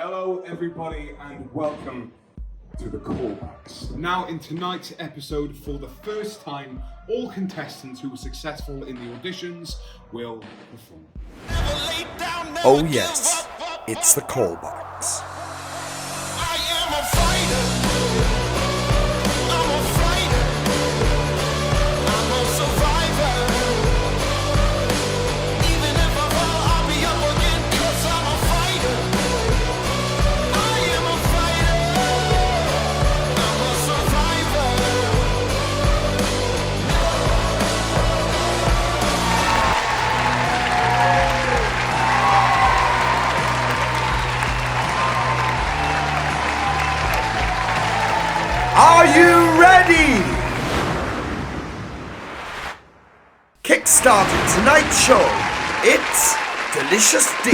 Hello everybody and welcome to the Callbacks. Now in tonight's episode, for the first time, all contestants who were successful in the auditions will perform. Oh yes, it's the Callbacks. I am a fighter. I'm a fighter. I'm a survivor. Even if I fall, I'll be up again, 'cause I'm a fighter. I am a fighter. I'm a survivor. Are you ready? Kickstarting tonight's show, it's Delicious D.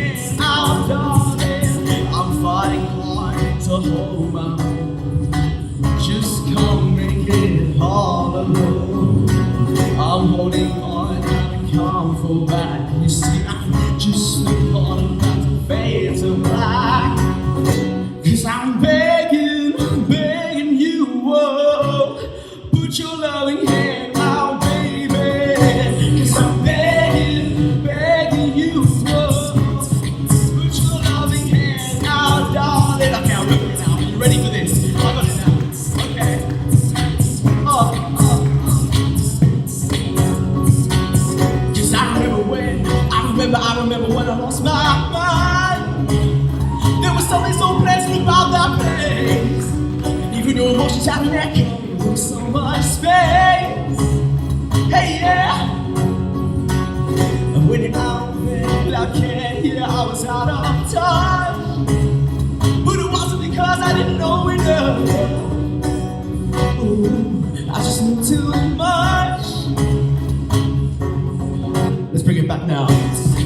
hand out, darling. I'm fighting hard to hold my own. Just come make it all alone. I'm holding on, I can't fall back. You see, I just been part of that fade to black. Cause I'm begging you, whoa, put your loving hand out, baby. Cause I'm begging you, whoa, put your loving hand out, darling. Okay, I'm ready now. Are you ready for this? I got it now. Okay. Cause I remember when I lost my mind. There was something so pleasant about that place. And even though emotions had an echo, there was so much space. Hey, yeah. And when you're out there, I can't hear, I was out of touch. But it wasn't because I didn't know enough. Ooh, I just knew too much. Let's bring it back now.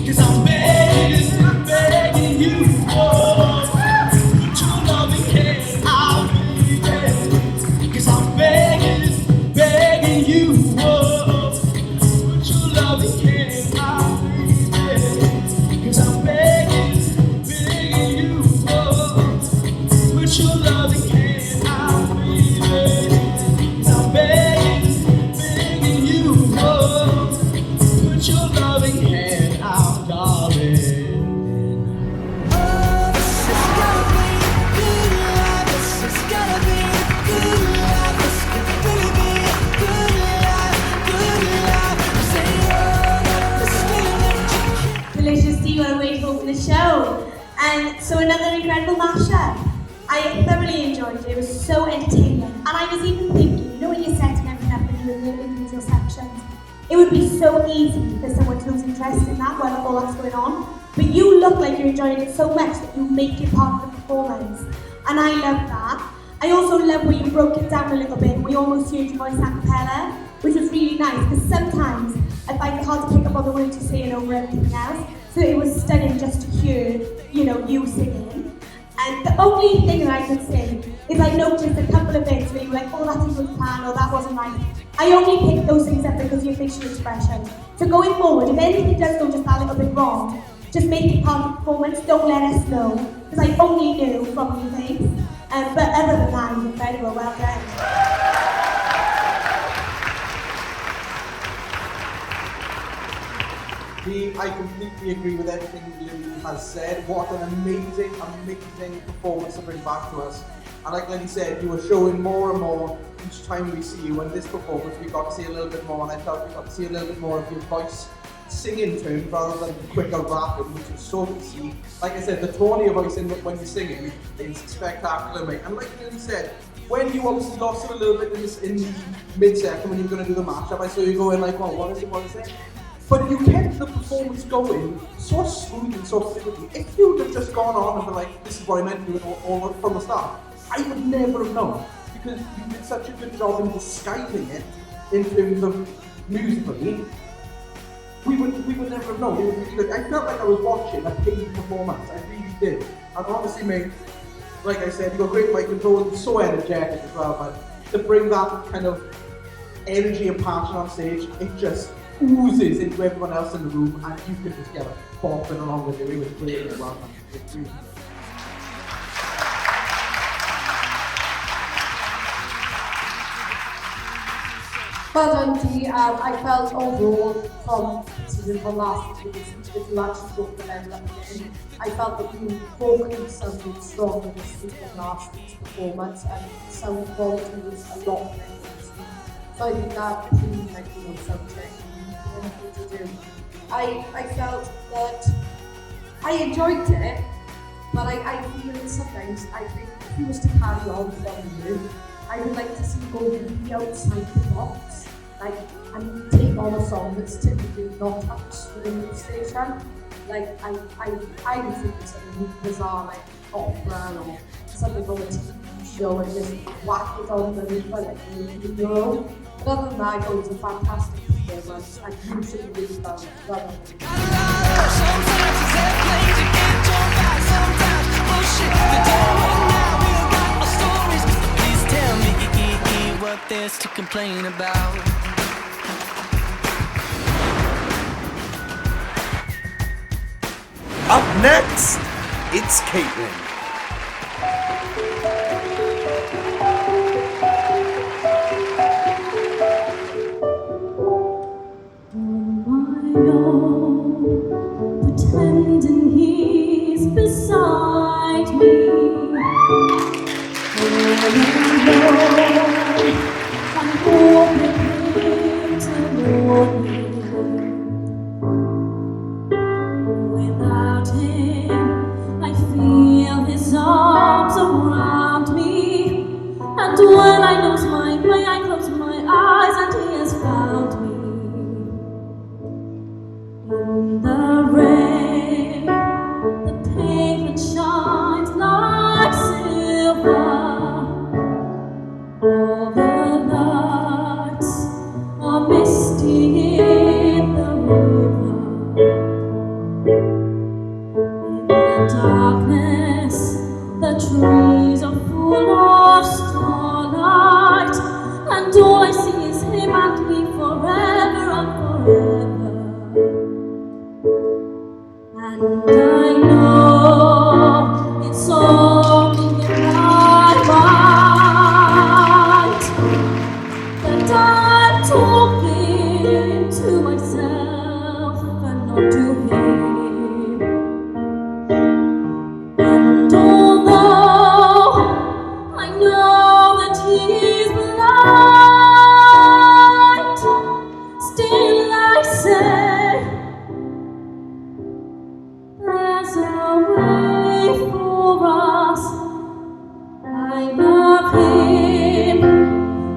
Cause I'm begging you, oh, put your loving hand out, baby. Cause I'm begging you, oh, put your loving hand out, baby. Cause I'm begging you, oh, put your loving hand out, baby. Cause I'm begging you, oh, put your loving hand out, darling. Delicious tea on a way to open the show. And so another incredible mashup. I thoroughly enjoyed it. It was so entertaining. And I was even thinking, you know when you're setting everything up and doing the individual sections, it would be so easy for someone to lose interest in that while all that's going on. But you look like you're enjoying it so much that you make it part of the performance. And I love that. I also love where you broke it down a little bit. We almost heard your voice a cappella, which was really nice, because sometimes I find it hard to pick up on the words you're saying over everything else. So it was stunning just to hear, you singing. And the only thing that I could say is I noticed a couple of bits where you were like, oh, that didn't go to plan, or that wasn't right. I only picked those things up because of your facial expression. So going forward, if anything does go just that little bit wrong, just make it part of the performance, don't let us know. Because I only knew from your face. But other than that, it was incredible, well done. I completely agree with everything Lily has said. What an amazing performance to bring back to us. And like Lily said, you were showing more and more each time we see you. And this performance, we got to see a little bit more, and I felt we got to see a little bit more of your voice singing terms rather than quicker rapping, which was so to see. Like I said, the tone of your voice when you're singing is spectacular, mate. And like Lily said, when you obviously lost it a little bit in the mid-second when you were going to do the matchup, I saw you going like, well, what is it? But you kept the performance going so smooth and so fluidly. If you would have just gone on and been like, this is what I meant to do all from the start, I would never have known. Because you did such a good job in disguising it in terms of musically. We would never have known. It was really good. I felt like I was watching a paid performance. I really did. And honestly, mate, like I said, you got great mic control, so energetic as well. But to bring that kind of energy and passion on stage, it just oozes into everyone else in the room, and you can just get bopping along with it. It was great as well. It's really good. Well done, Dee. I felt overall from last season, if you actually broke the level up again, I felt that you vocally sounded stronger this week than last week's performance, and sound quality was a lot better this week. So I think that proved like, something to do. I felt that I enjoyed it, but I feel sometimes I think if you was to carry on from you, I would like to see you go really outside the box, and take on a song that's typically not touched within the station. I would think it's something bizarre, like opera or something on a TV show, and just whack it on the river like you know. But other than that, it was a fantastic performance, and you should really felt well. to complain about. Up next, it's Caitlin. Pretending he's beside me. I'm hoping him to know me. Without him, I feel his arms around me. And when I lose my way, I close my eyes and he has found me. In the rain, the pavement shines like silver. All the lights are misty in the river. In the darkness, the trees are full of starlight, and all I see is him and me forever and forever. And I know it's only in my mind that I'm talking to myself and not to him. And although I know that he is blind, still I say there's a way for us. I love him,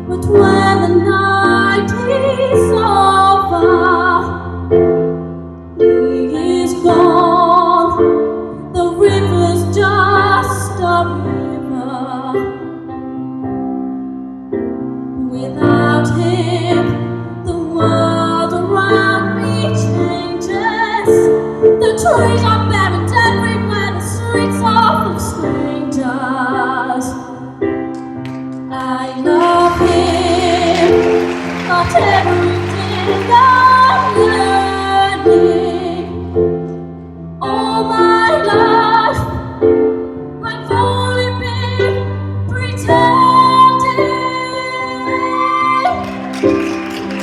but when the night is over, he is gone. The river's just a river. Without him, the world around me changes. The trees are buried everywhere, the streets are full of strangers. I love him, but every day I'm learning. All my life, I've only been pretending.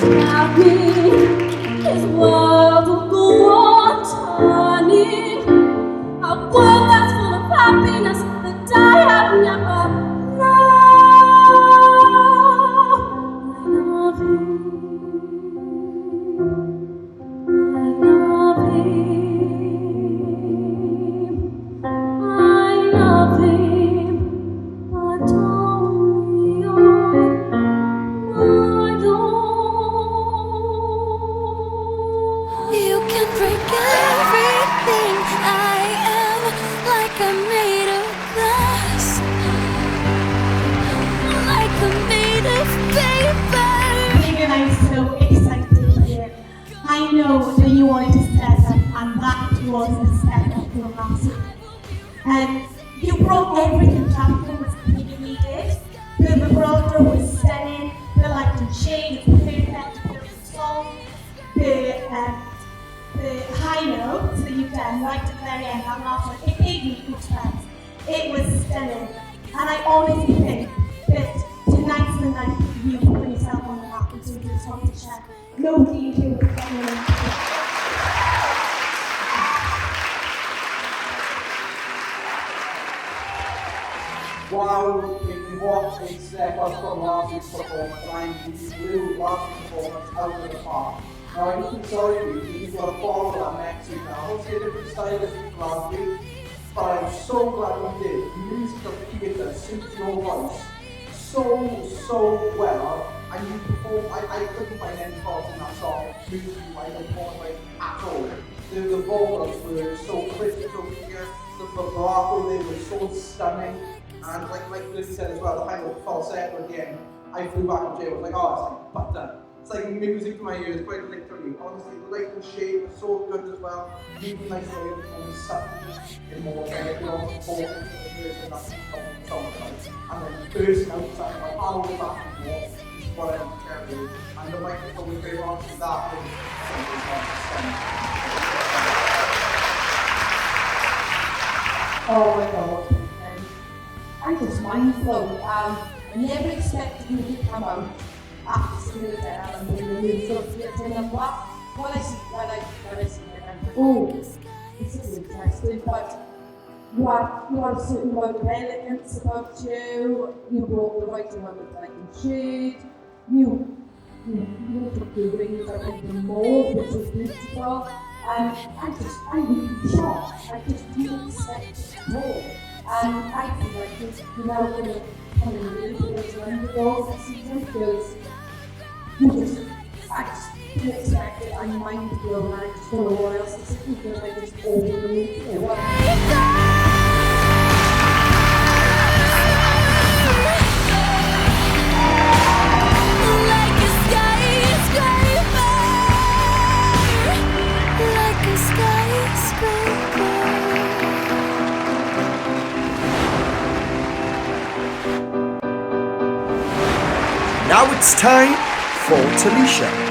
Without me, his world will go on turning. A world that's full of happiness that I have never known. I love him. I love him. I love him, but only on my own. You can break everything I am, like I'm made of glass, like I'm made of paper. And I'm so excited here. I know that you wanted to step up, and that was a step up from last week. And you brought everything. Everything was completely needed. The vibrato was stunning. The light and shade was perfect for the song. The high notes that you've done right at the very end, that last one, it gave me goosebumps. It was stunning. And I honestly think that tonight's the night that you put yourself on the map and do this competition. Nobody in here would get in. Wow, what a step up from last week's performance. You blew last week's performance out of the park. Now, I feel sorry for you because you've got to follow that next week now. Hopefully a different style this week last week, but I'm so glad you did. Musical theatre suits your voice so well, and you perform. I couldn't find any faults in that song. Musically, I didn't perform it at all. The vocals were so crystal clear, the vibrato, they were so stunning. And like Lizzie said as well, the high note falsetto again, I flew back on Jay, I was like, oh, it's like butter. It's like music to my ears, quite literally. Honestly, the light and shade was so good as well. Really nice way of performing subtly in more you know, focus to the ears and that's song. And then bursting out something like all the back and forth. It's whatever you can do. And the microphone will give on to that one. Oh my god. I was mindful. I never expected you to come out after seeing the and when you sort of get in and what I see when I see it, I'm like, oh, this is interesting, but you have a certain amount of elegance about you. You brought the right amount of light and shade. You took the rings out even more, which was beautiful. And I really shocked. I just didn't expect it at all. And I feel like you're now going to come in really good to underdog this season because I just didn't expect it. I'm mind blown and I just don't know what else to say because I just overly feel Now it's time for Talisha.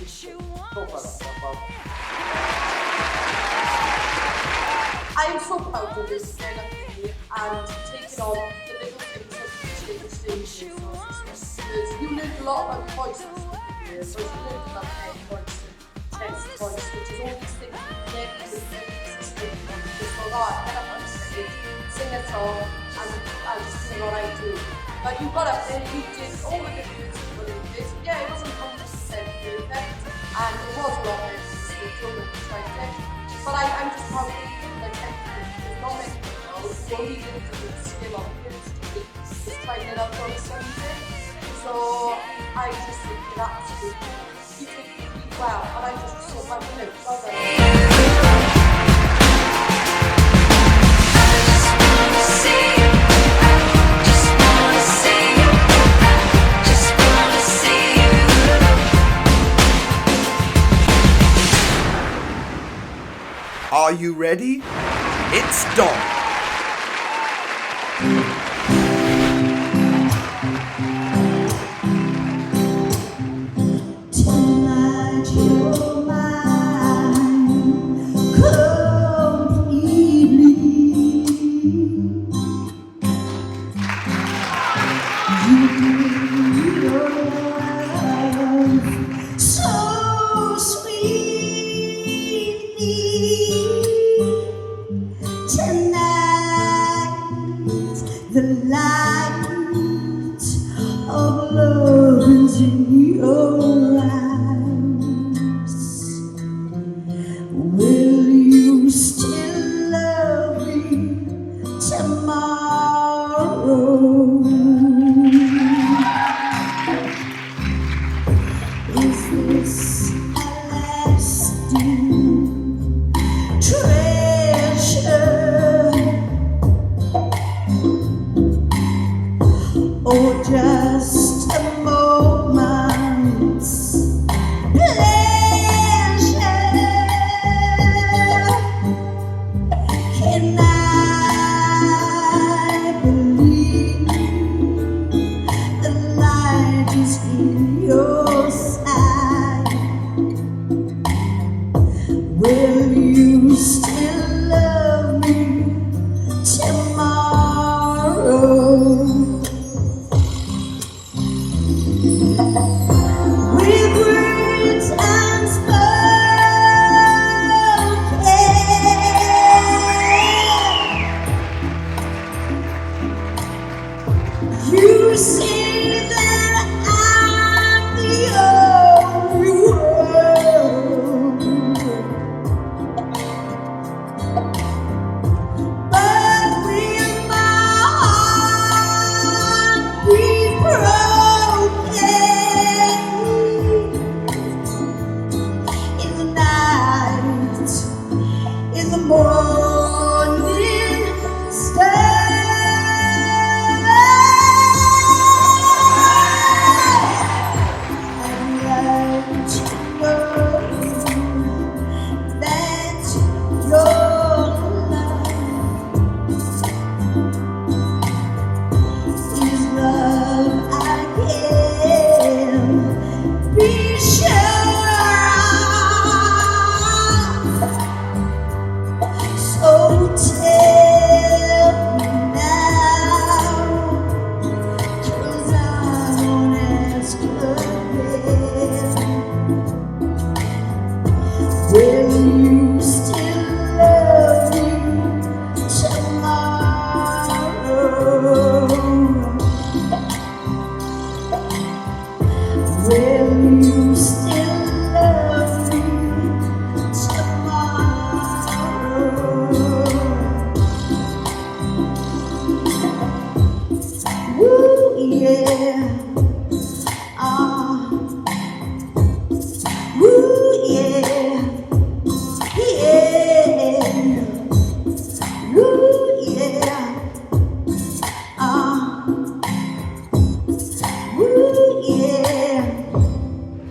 Talk about that, Bob. I am so proud of this kind of thing and taking on the little things that we change stages. Because you learned a lot about voices here, so you learned about head voice and chest voice, which is all these things you get in the system. Just go, oh, I get up on stage, sing a song, and sing what I do. But you got up there, you did all the different things you put in this. Yeah, it wasn't 100% perfect, and it was a lot better than the drum and tried it. But I'm just proud of you, like, there's not many people who only live to the skill of it, just trying it out on Sunday. So I just think that absolutely, you did really well, and I just so much, well done. Are you ready? It's done. Tonight you're mine completely. You give your love so sweetly. Tonight the light of love is in your eyes. Will you still love me tomorrow? Is this a lasting treasure, or just a moment's pleasure? Can I believe the light is in your side? Will you still love me tomorrow? With words unspoken, you say that I'm the only one. But will my heart be broken in the night, in the morning star? I'd like to know that your love is love I can be sure of. So tell me now, 'cause I won't ask again. Will you still love me tomorrow? Will you still love me tomorrow? Woo, yeah. Woo, yeah. Yeah. Woo, yeah. Woo, yeah.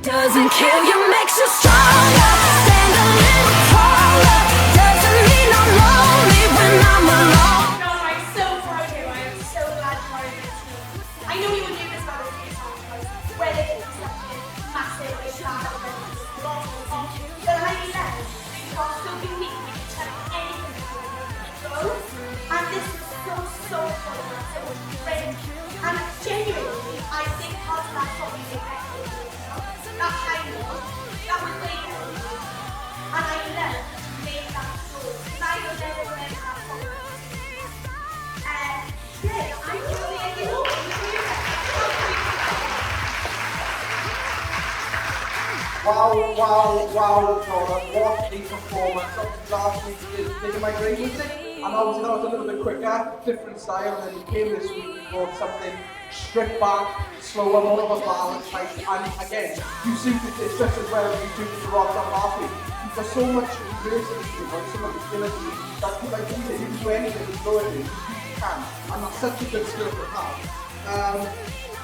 Doesn't kill you, makes you stronger. Stand a little taller. Doesn't mean I'm lonely when I'm alone. No, I'm so proud of you. I am so glad you're part of this team. I know you would do this about a few times, but whether it's something massive like that, or was great. And genuinely, I think part of that song is effective, that time was, that was way better than me. And I love to make that story, because I will never remember that song. Yeah, I just think it all was Wow, Donna, what a performance. Obviously last week you did Dig in My Grave with it, and obviously that was a little bit quicker, different style, and then you came this week and brought something stripped back, slower, more of a balance type, and again, you suited this just as well as you suited the rock on last week. You've got so much diversity to it, so much ability, that like you said, you can do anything with fluidity, you can, and that's such a good skill to have.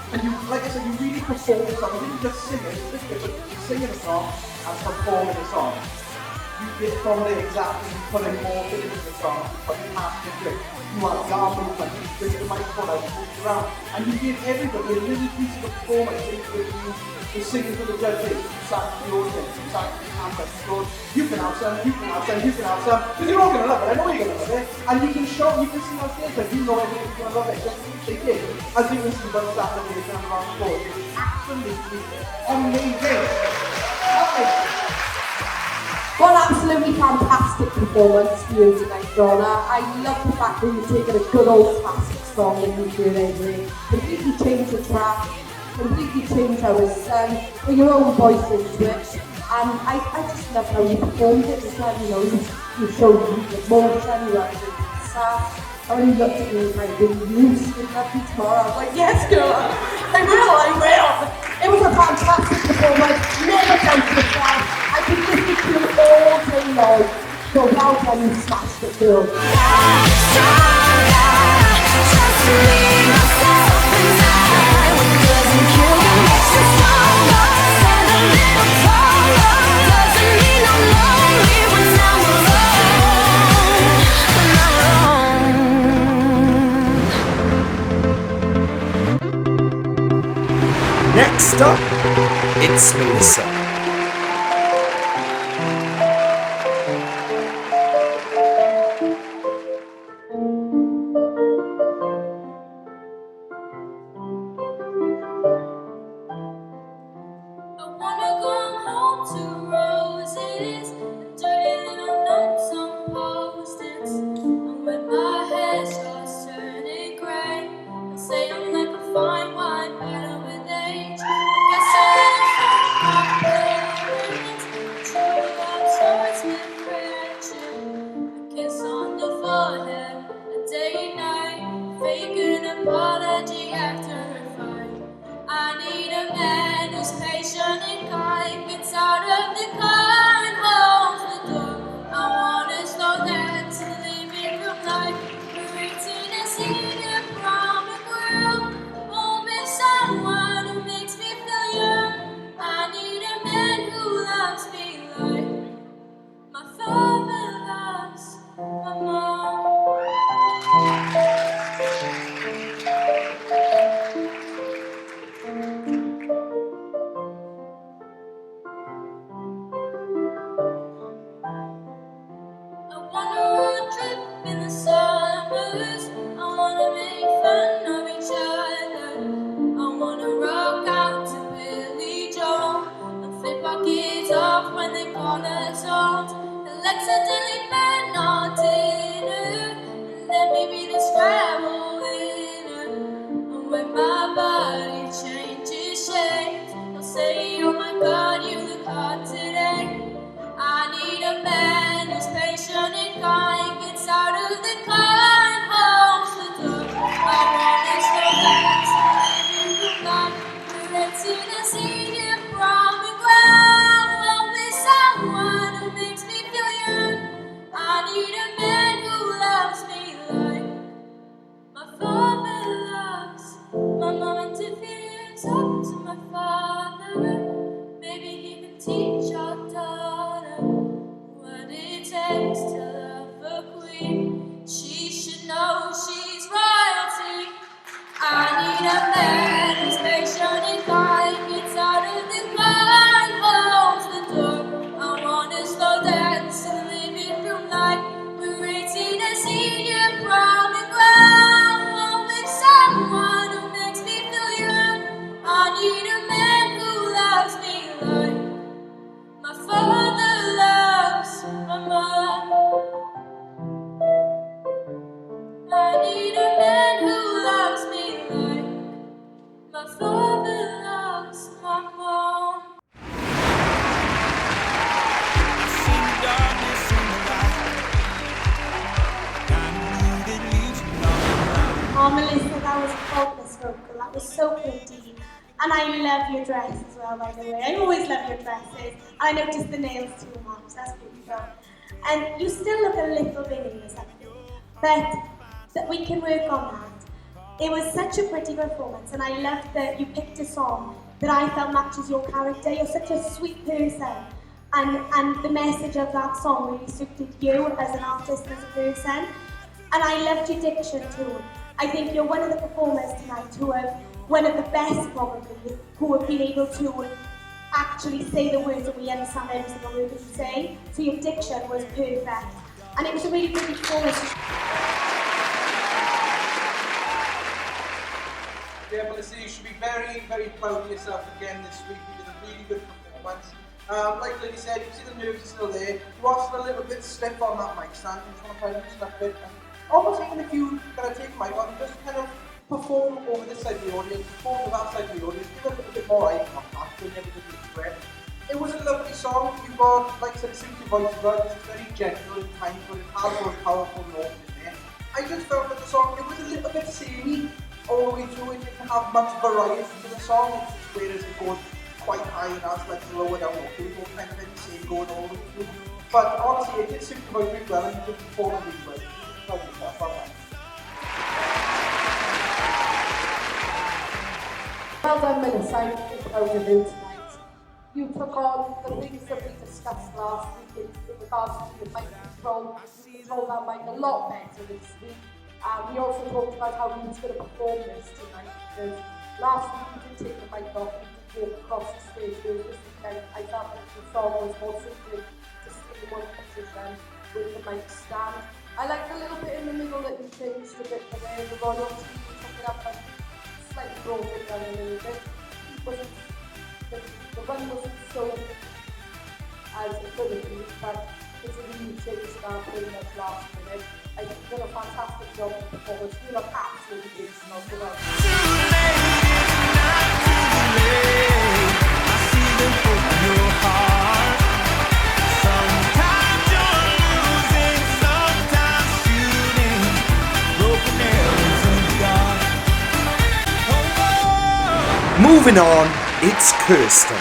And you, like I said, you really perform the song. You didn't just sing it, it's different, but you're singing a song and performing the song. You did from there exactly, you put in more into the song, but you have to do it. You had the arm movement, you bring the microphone out, you moved around, and you gave everybody a little piece of the performance into it. You were singing to the judges, you sang to the audience, you sang to the campus, you thought, you can have some, you can have some, you can have some, because you're all going to love it, I know you're going to love it, and you can show, you can see on stage that you know everyone's going to love it, just as they did, as you listen to the staff and they turn around the floor. It was absolutely amazing. What an absolutely fantastic performance for you tonight, Donna. I love the fact that you've taken a good old classic song and you've completely changed the track, completely changed how it's sung, put your own voice into it. And I just love how you performed it as well. You know, you showed the emotion, you had the sass. And when you looked at me and like, will you speak up to me tomorrow? I was like, yes, girl, I will. It was a fantastic performance, never doubted yourself. I could listen to you all day long. So well done, you smashed it, girl. Next up, it's Melissa. was a faultless vocal. That was so pretty. And I love your dress as well, by the way. I always love your dresses. I noticed the nails too, Max. That's beautiful. And you still look a little vinny or something, but that we can work on that. It was such a pretty performance, and I loved that you picked a song that I felt matches your character. You're such a sweet person, and the message of that song really suited you as an artist and as a person. And I loved your diction too. I think you're one of the performers tonight who have, one of the best probably, who have been able to actually say the words and we understand every single word that you say. So your diction was perfect. And it was a really good performance. Yeah, well, listen, you should be very, very proud of yourself again this week. You did a really good performance. Like Lily said, you see the nerves are still there. You are still a little bit stiff on that mic stand. You just want to try and loosen up a bit. And almost even if you kind of take the mic on, just kind of perform over this side of the audience, perform with that side of the audience, give a little bit more eye contact with everybody that's spread. It was a lovely song. You've got, like I said, a singing voice as well. It's very gentle and kind, but it has those powerful notes in there. I just felt that the song, it was a little bit samey all the way through. It didn't have much variety to the song. It's just whereas it goes quite high and has like lower down vocals, it was kind of the same going all the way through. But honestly, it did suit the voice really well and you did perform it really well. Proud of yourself, well done. Well done, Melissa. I'm really proud of you tonight. You took on the things that we discussed last week in regards to your mic control. You controlled that mic a lot better this week. We also talked about how you was going to perform this tonight, because last week you did take the mic off and you walk across the stage. Whereas this weekend I felt that the song was more suited to stay in one position with the mic stand. I like the little bit in the middle that you changed a bit for there, the royalty, you took it up and slightly brought it down a little bit. The run wasn't so as it could have been, but it's a really changed that pretty much last minute. I think you did a fantastic job of performance. You look absolutely beautiful as well. Moving on, it's Kirsten.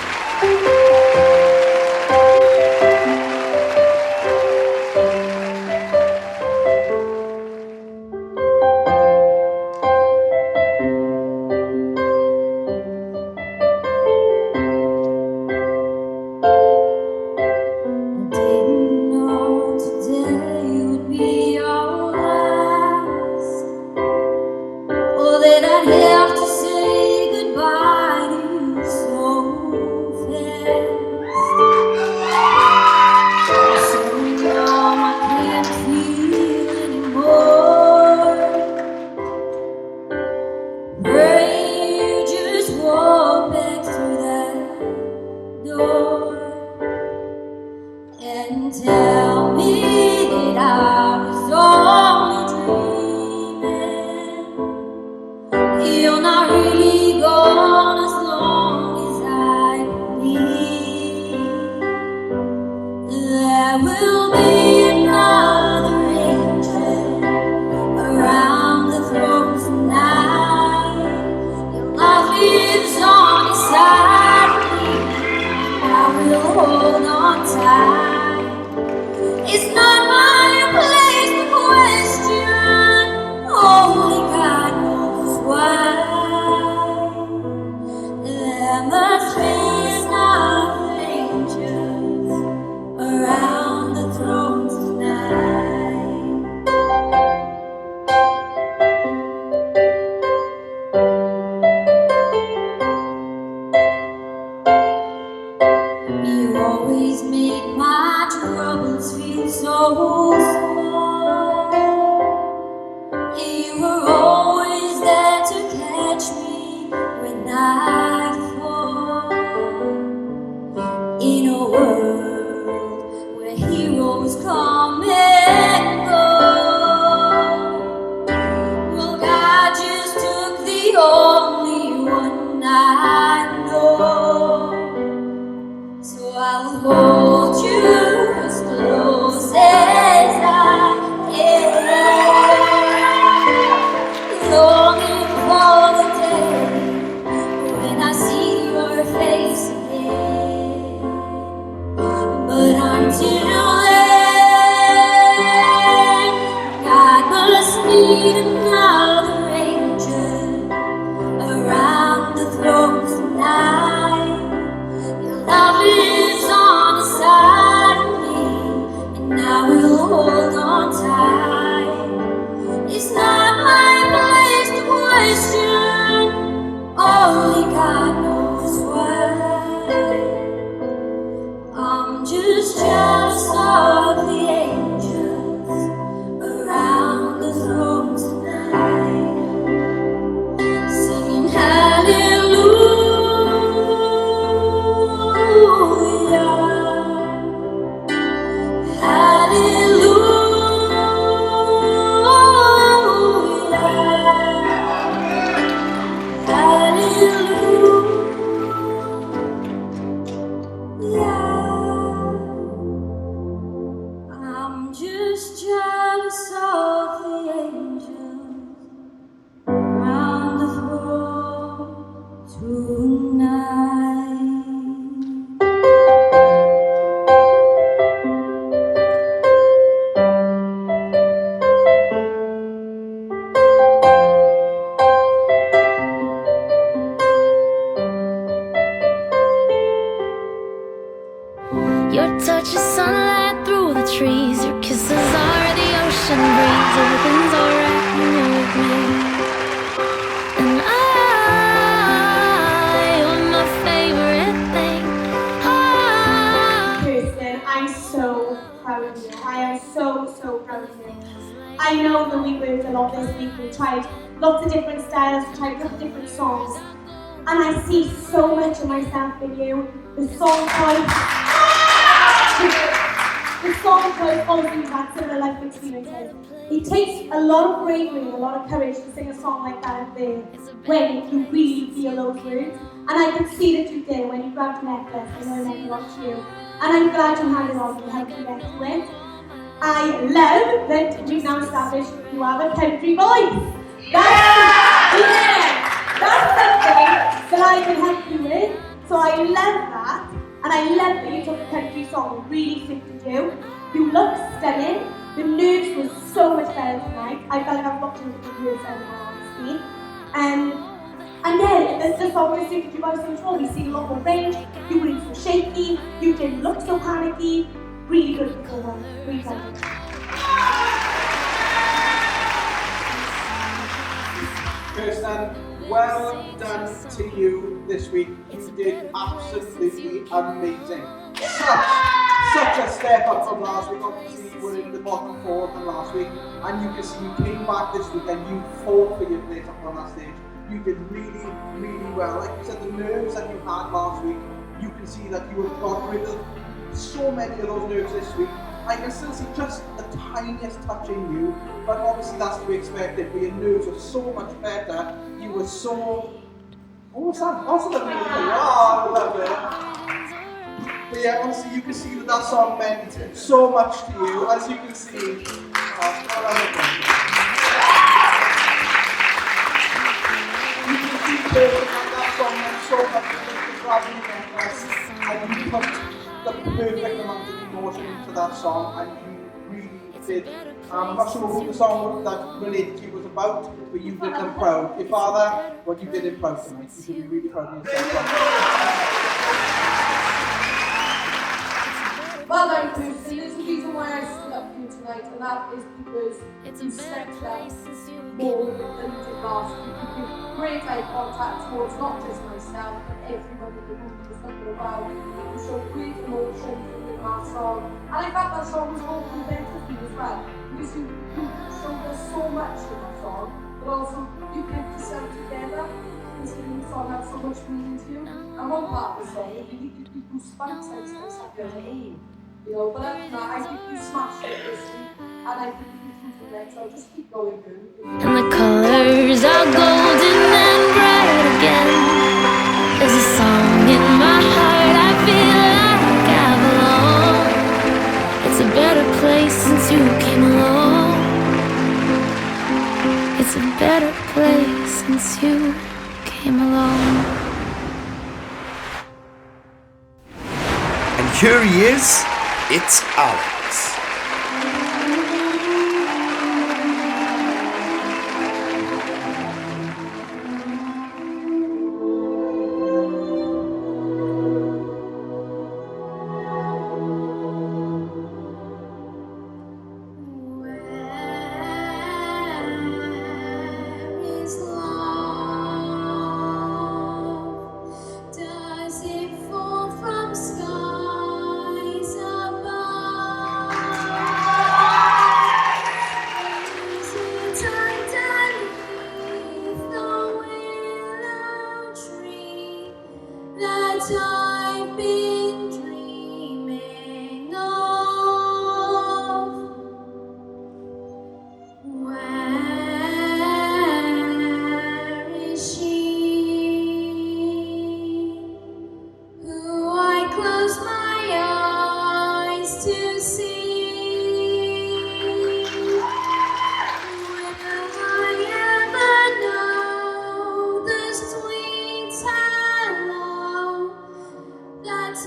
I know that we worked a lot this week. We tried lots of different styles, tried lots of different songs. And I see so much of myself in you. The song choice, obviously you've had similar life experiences. It takes a lot of bravery and a lot of courage to sing a song like that out there when you really feel those words. And I could see that you did when you grabbed the necklace. I know I meant a lot to you. And I'm glad you had it on and helped you get to it. I love that we've now established you have a country voice. That's something that I can help you with. So I love that. And I love that you took a country song and really fitted you. You look stunning. The nerves were so much better tonight. I felt like I've looked into the rehearsal now, honestly. And then the song was suited you guys so much more. We see a lot more range. You weren't so shaky. You didn't look so panicky. Really good performance. Really good. Kirsten, well done to you this week. You did absolutely amazing. Such a step up from last week. Obviously, you were in the bottom 4 from last week, and you can see you came back this week and you fought for your place up on that stage. You did really, really well. Like you said, the nerves that you had last week, you can see that you have got rid of so many of those nerves this week. I can still see just the tiniest touch in you, but obviously that's to be expected. But your nerves were so much better. You were so... What was that? What's the name? Oh, I love it. But yeah, honestly, you can see that that song meant so much to you, as you can see. You can see that song meant so much to you, grabbing the necklace, and you put the perfect amount of emotion into that song, and you really did. I'm not sure who the song that related to you was about, but you did them proud. Your father, what you did him proud tonight. You should be really proud of yourself. Well done, Kirsten. There's a reason why I stood up for you tonight, and that is because you stepped up more than you did last week. You did great eye contact towards not just myself, but everybody in the room who was looking around. You showed great emotion in that song. And I felt that song was all better for you as well, because you showed us so much in that song, but also you kept yourself together. The song had so much meaning to you. And one part of the song, it really did give you goosebumps. I was like, hey. You know, but other than that, I think you smashed it this week, and I think you can do the next, so just keep going, girl. And the colors are golden and bright again. There's a song in my heart, I feel like I belong. It's a better place since you came along. It's a better place since you came along. And here he is, it's Alex. Does it fall from skies above? Is it underneath the willow tree that I've been dreaming of? Where is she? Who I close my eyes to see. Will I ever know the sweet hello that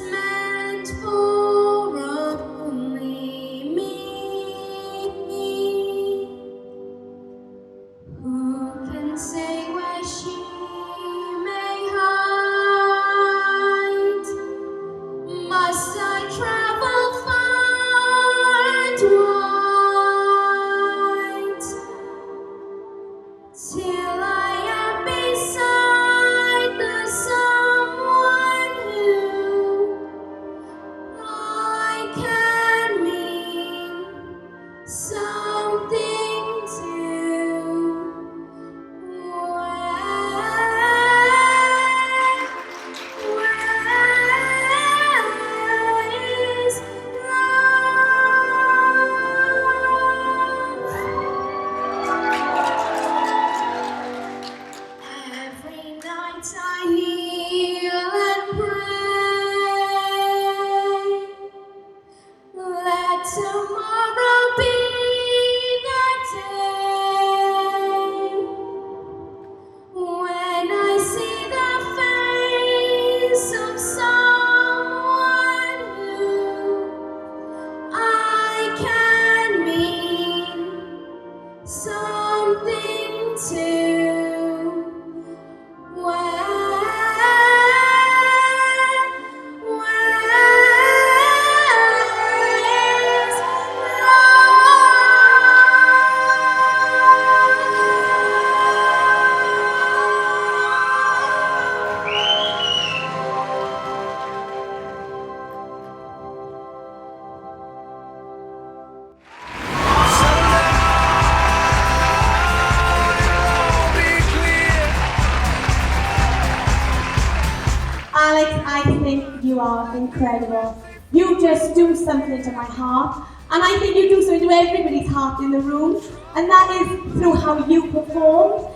you are incredible. You just do something to my heart, and I think you do something to everybody's heart in the room, and that is through how you perform.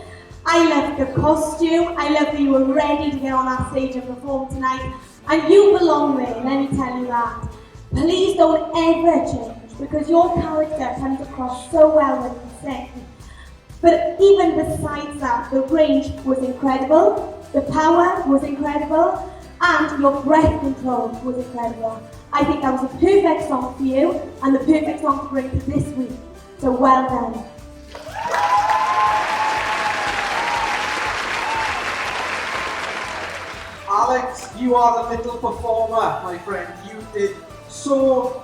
I love the costume, I love that you were ready to get on that stage and perform tonight, and you belong there, let me tell you that. Please don't ever change, because your character comes across so well when you sing. But even besides that, the range was incredible, the power was incredible, and your breath control was incredible. I think that was a perfect song for you, and the perfect song to bring to this week. So well done. Alex, you are the little performer, my friend. You did so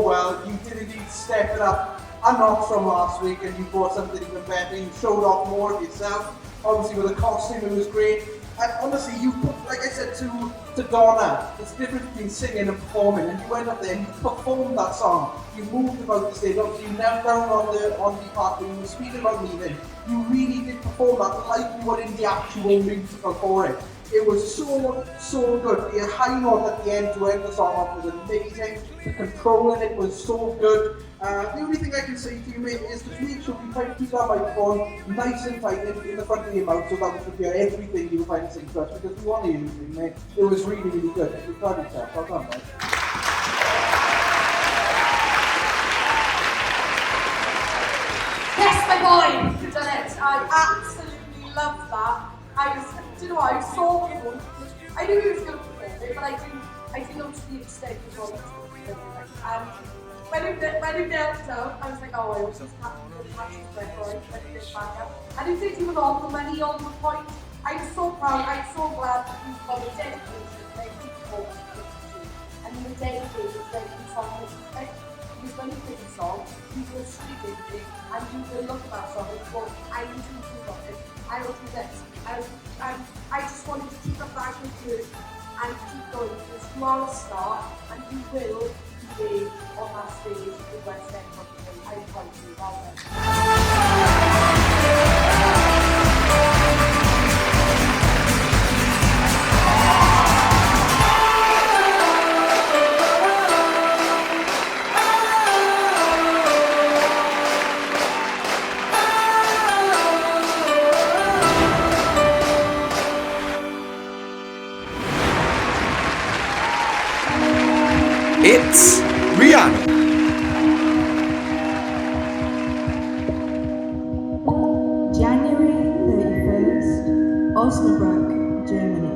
well. You did indeed step it up a notch from last week, and you brought something even better. You showed off more of yourself. Obviously with the costume, it was great. And honestly, you put, like I said to Donna, there's a difference between singing and performing, and you went up there and you performed that song. You moved about the stage, obviously you knelt down on the part when you were speaking about leaving. You really did perform that like you were in the actual musical for it. It was so good. The high note at the end to end the song off was amazing. The control in it was so good. The only thing I can say to you, mate, is just make sure you try to keep that microphone nice and tight in the front of your mouth so that we can hear everything you were trying to sing to us, because we want to hear you, mate. It was really good. It was proud of yourself. Well done, mate. Yes, my boy, you've done it. I absolutely loved that. Do you know what, I was so cool. I knew he was going to perform it, but I didn't know to the extent as well. When he knelt down, I was like, oh, I was just happy to catch his breath, right? When he did back up. And he said he was on the money, on the point. I'm so proud, I'm so glad that you've got the dedication to make people and the dedication to make the song. Because when you play the song, you go straight into it, and you will look at that song and go, I need to improve on it. I will do this. I just wanted to keep up that good work and keep going, because you are a star and you will be on that stage with West End Company. I'm proud of you. Well done. It's Rihanna. January 31st, Osnabrück, Germany.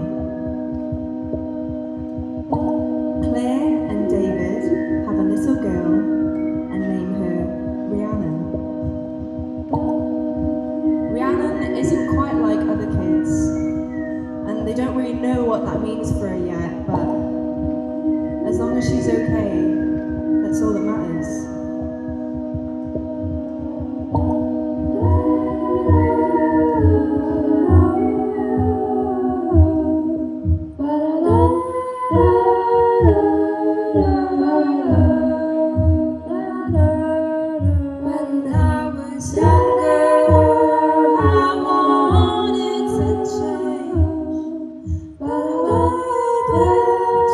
Claire and David have a little girl and name her Rihanna. Rihanna isn't quite like other kids, and they don't really know what that means for her yet, but as long as she's okay, that's all that matters. When I was younger, I wanted to change, but I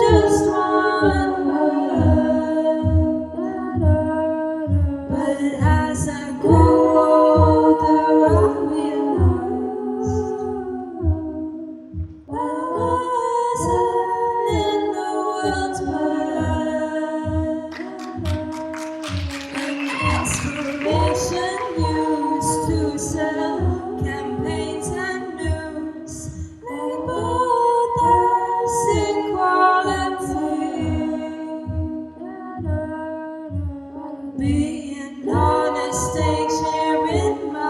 just want love. But as I grew older, I realized I wasn't in the world's best. Inspiration used to sell campaigns and news. They both us equality. Being honest ain't sharing my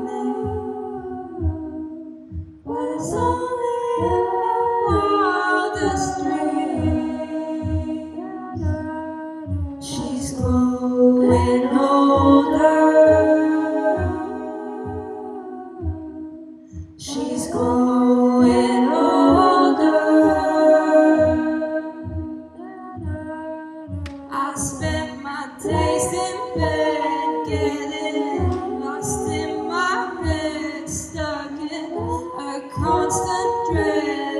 name, but it's only in my wildest dream. She's growing older. She's growing older. I spent my days in bed, getting lost in my head, stuck in a constant dread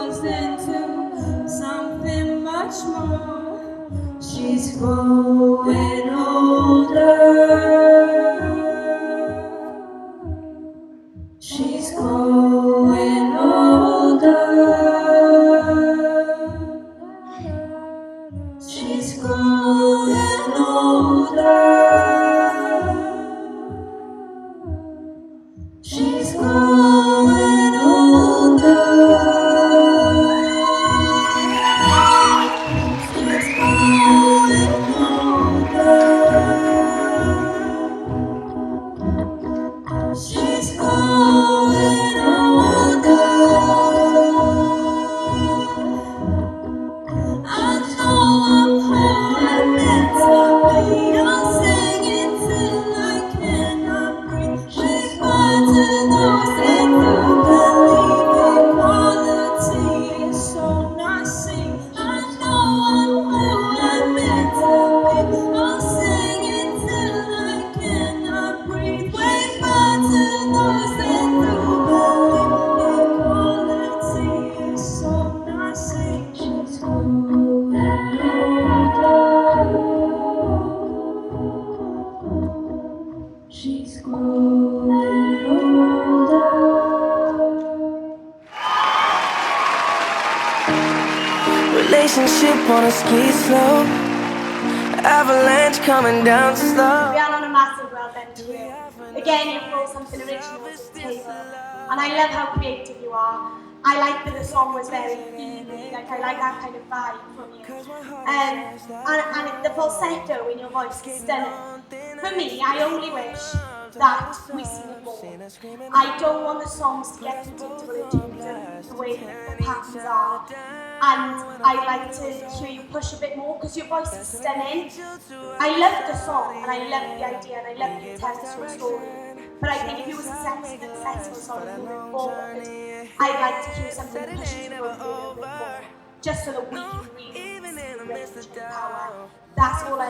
grows into something much more. She's growing older. She's growing older. She's growing older. She's growing older. She's growing older. She's growing older. I know I'm who I'm meant to be. I'll sing it till I cannot breathe. Whisper to those that don't believe equality is so not seen. I know I'm who I'm meant to be. I'll sing it till I cannot breathe. Whisper to those that don't believe equality is so not seen. She's growing older. She's growing older. Relationship on a ski slope. Avalanche coming down slow. We are on a massive well done to you. Again, you brought something original to the table. And I love how creative you are. I like that the song was very easy. Like, I like that kind of vibe from you. And the falsetto in your voice is stunning. For me, I only wish that we sing it more. I don't want the songs to get predictable in terms of the way the patterns are. And I'd like to hear you push a bit more because your voice is stunning. I love the song and I love the idea and I love you telling us your story. But I think if you were successful song moving forward, I'd like to hear something that pushes you over a little bit more. Just so that we can really see the range and power. That's all I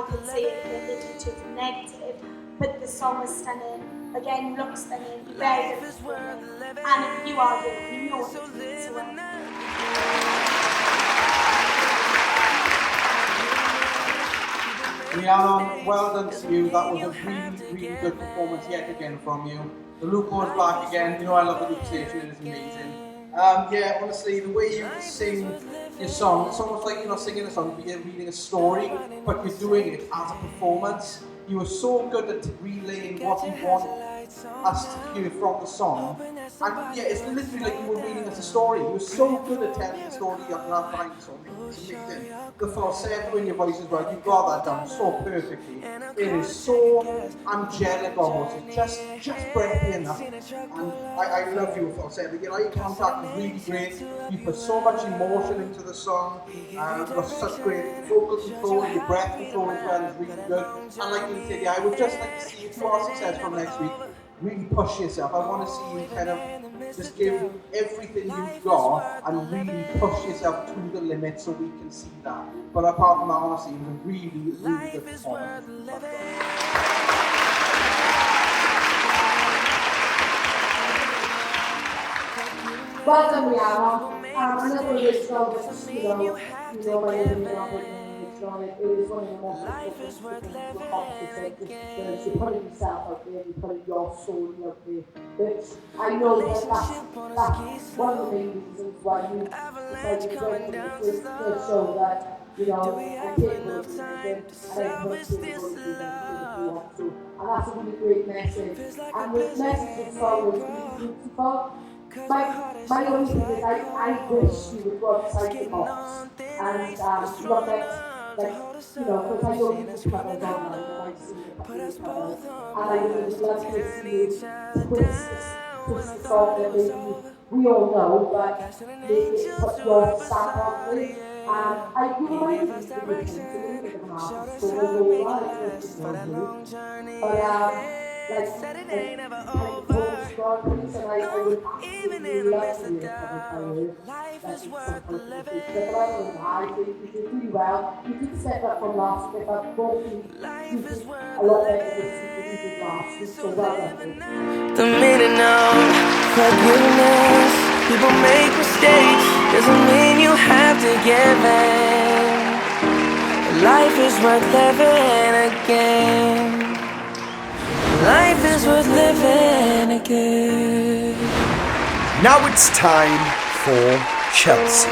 can say in terms of negative. But the song is stunning. Again, you look stunning. You're very good performing. And you are good. You know what it means to win. Rihanna, well done to you. That was a really good performance yet again from you. The look was back again. You know I love the loop station. It is amazing. Yeah, honestly, the way you sing your song, it's almost like you're not singing a song, but you're reading a story, but you're doing it as a performance. You were so good at relaying what you want us to hear from the song. And yeah, it's literally like you were reading us a story. You were so good at telling the story you have behind the song. It's amazing. The falsetto in your voice as well, you got that down so perfectly. It is so angelic almost. It's just breathtaking. And I love your falsetto. Your eye contact is really great. You put so much emotion into the song. You've got such great vocal control, your breath control as well is really good. And like you said, yeah, I would just like to see if you are successful next week, really push yourself. I want to see you kind of just give everything you've got and really push yourself to the limit so we can see that. But apart from that, honestly, it was a really good performance. Well done, Rihanna. Another original, but you know, my original, it is one of the most difficult things to accomplish, because you're putting yourself out there, you're putting your soul out there. But I know that's one of the main reasons why you decided to go into this show, that, you know, I'm capable of doing anything, and I'm capable of doing anything if you want to. And that's a really great message. And this message is always really beautiful. My only thing is I wish you would go outside the box and look at, like, you know, because I know you do covers online and I've seen the covers, and I would love to see you twist the song that maybe we all know, but maybe put your stamp on it. I do mind these videos, so we make them happen, so we'll go right to the video. But like strong piece, and I would absolutely love to hear it from you. That's something to the future. But I don't know, I think you did really well. You did step up from last week. I thought you did a lot better this week than you did last week, so well done. The meaning of forgiveness. People make mistakes. to give in. Life is worth living again. Life is worth living again. Now it's time for Chelsea.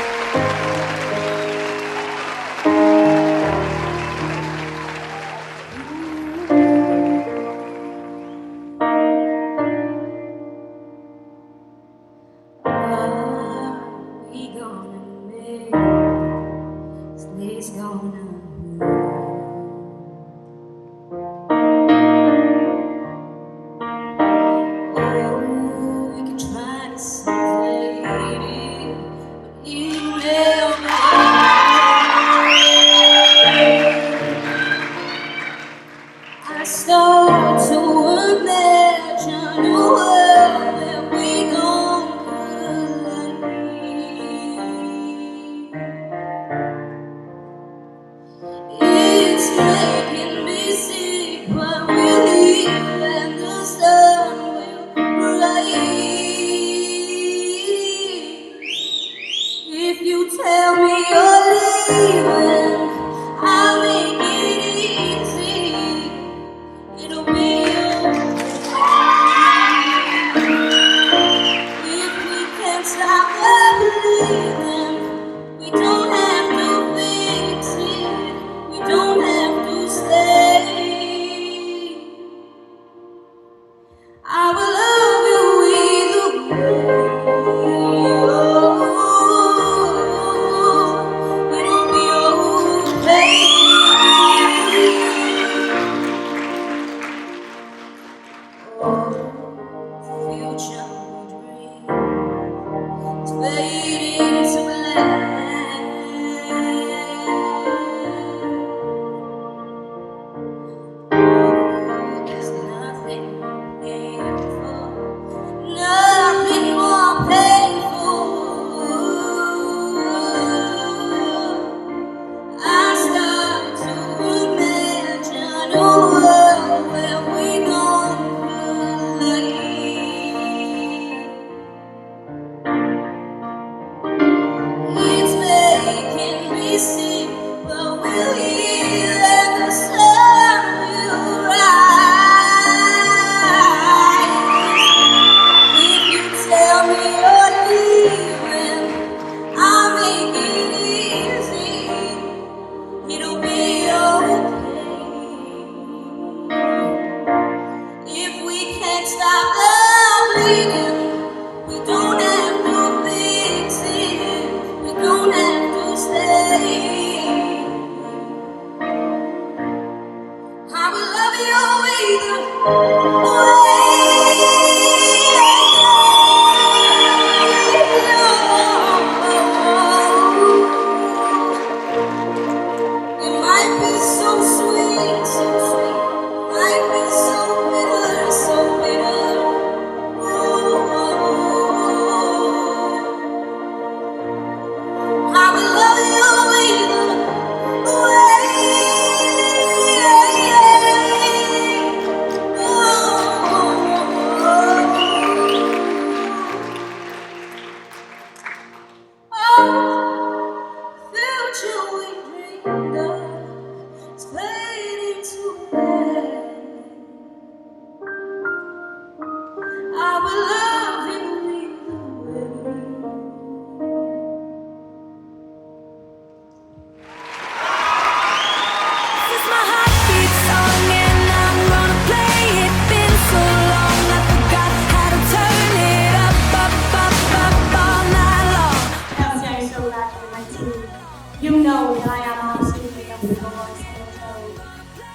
You know that I am absolutely in love with your voice on the show.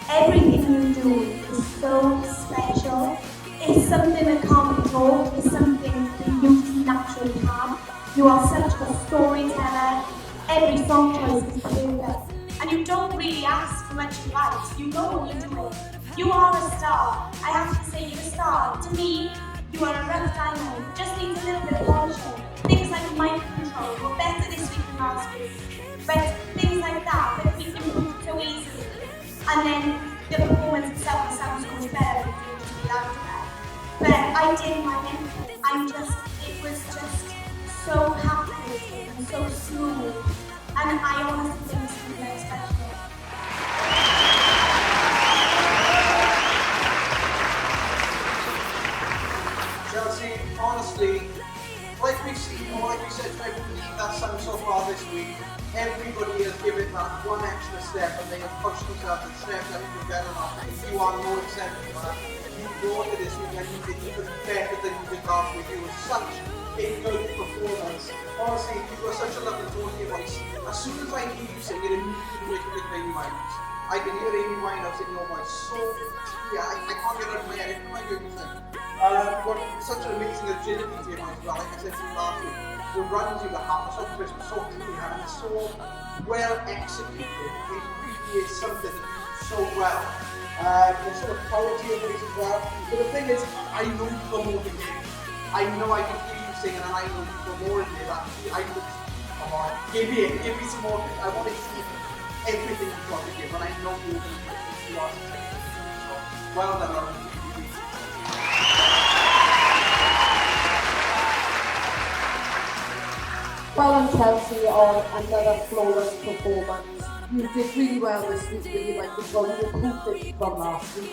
Everything you do is so special. It's something that can't be taught. It's something that you just naturally have. You are such a storyteller. Every song choice is perfect. And you don't really ask for much advice. You know what you're doing. You are a star. I have to say you're a star. To me, you are a rough diamond. Just needs a little bit of polishing. Things like mic control were better this week than last week. But things like that we improved so easily. And then the performance itself sounds so much better if you just be louder. But I didn't mind anything. It was just so happy and so smooth. and I honestly think this is very special. Chelsea, honestly, like we see, or like we said to everybody that's sung so far this week, everybody has given that one extra step and they have pushed themselves and stepped out to get enough. You are no exception to that. You brought to this week and you did even better than you did last week. It was such a good performance. Honestly, you were such a lovely tone to your voice. As soon as I hear you sing, it immediately makes me think of Amy Winehouse. I can hear Amy Winehouse in your voice so clear. I can't get out of my head every time I hear you sing. You've got such an amazing agility to your voice as well, like I said to you last week. The runs you have are so crisp, so clear, and it's so well executed. It really is something that you do so well. There's sort of quality of voice as well. But the thing is, I know you've got more to give. I know I can hear you singing, and I know you've got more in there. I know, come on, give me some more. I want to see everything you've got to give, and I know you're going to give it to us. So, well done, Lauren. Well done, Chelsea, on another flawless performance. You did really well this week, really, like you improved it from last week.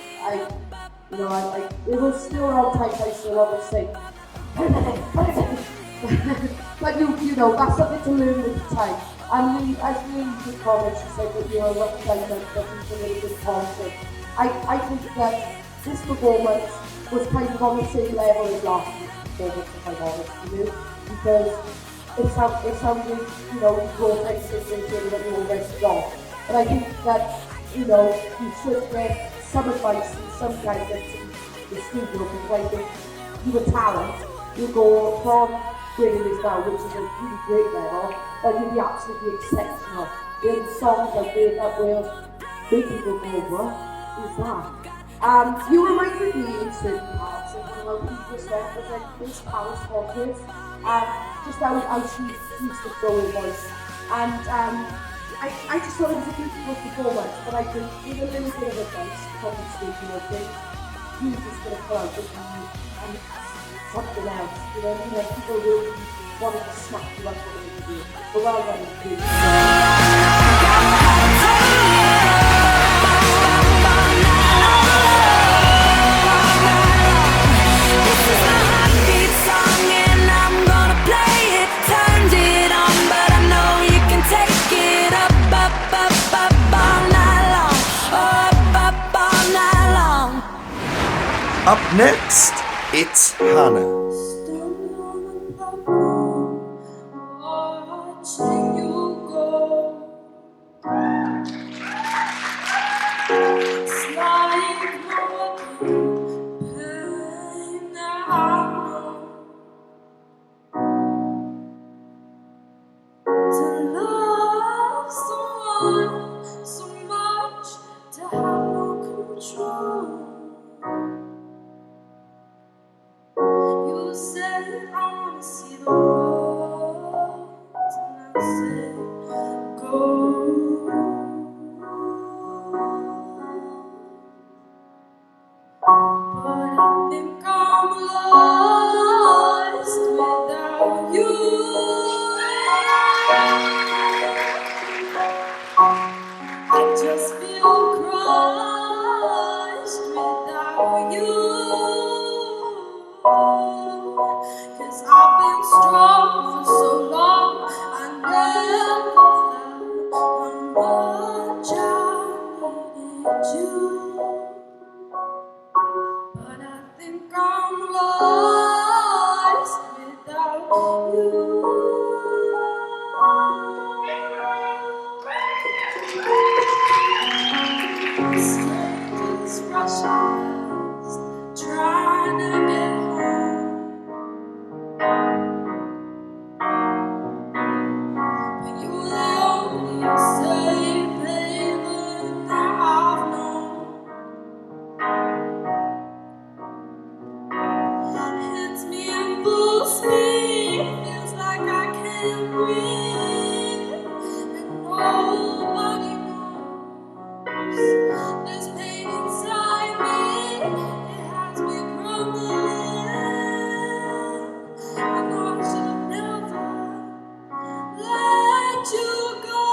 It was still on tight, I still obviously. But you know, that's something to learn with time. And as we did comment, she said that you were a rough diamond, but you were really good content. I think that this performance was kind of on the same level as last week's performance, if I'm honest with you, because it sounded, you know, you brought everything in that you already got. But I think that, you know, you should get some advice and some guidance in the studio, because I think you were talent. You go from where it is now, which is a really great level, but you'll be absolutely exceptional. The songs out there that will make people go, what is that? You reminded me in certain parts of how people represent this Paris Fortress, just how she used to throw her voice. And I just thought it was a beautiful performance, but I think with a little bit of advice from the studio, I think you just going to pull out and something else, you know, people really wanted to smack you up what they do. But well done, Up next, it's Hannah. Watching you go. It's like no pain that I know. To love someone so much, to have no control. You said I wanna see the world, and I said go. But I think I'm lost without you. I just feel crushed without you. 'Cause I've been strong for so long, I never felt how much I needed you. But I think I'm lost without you. Strangers rushing past, trying to get home. But you were the only safe haven that I've known. Hits me in full speed, feels like I can't breathe, and nobody knows. There's pain inside me, it has me crumbling. I know I should never let you go.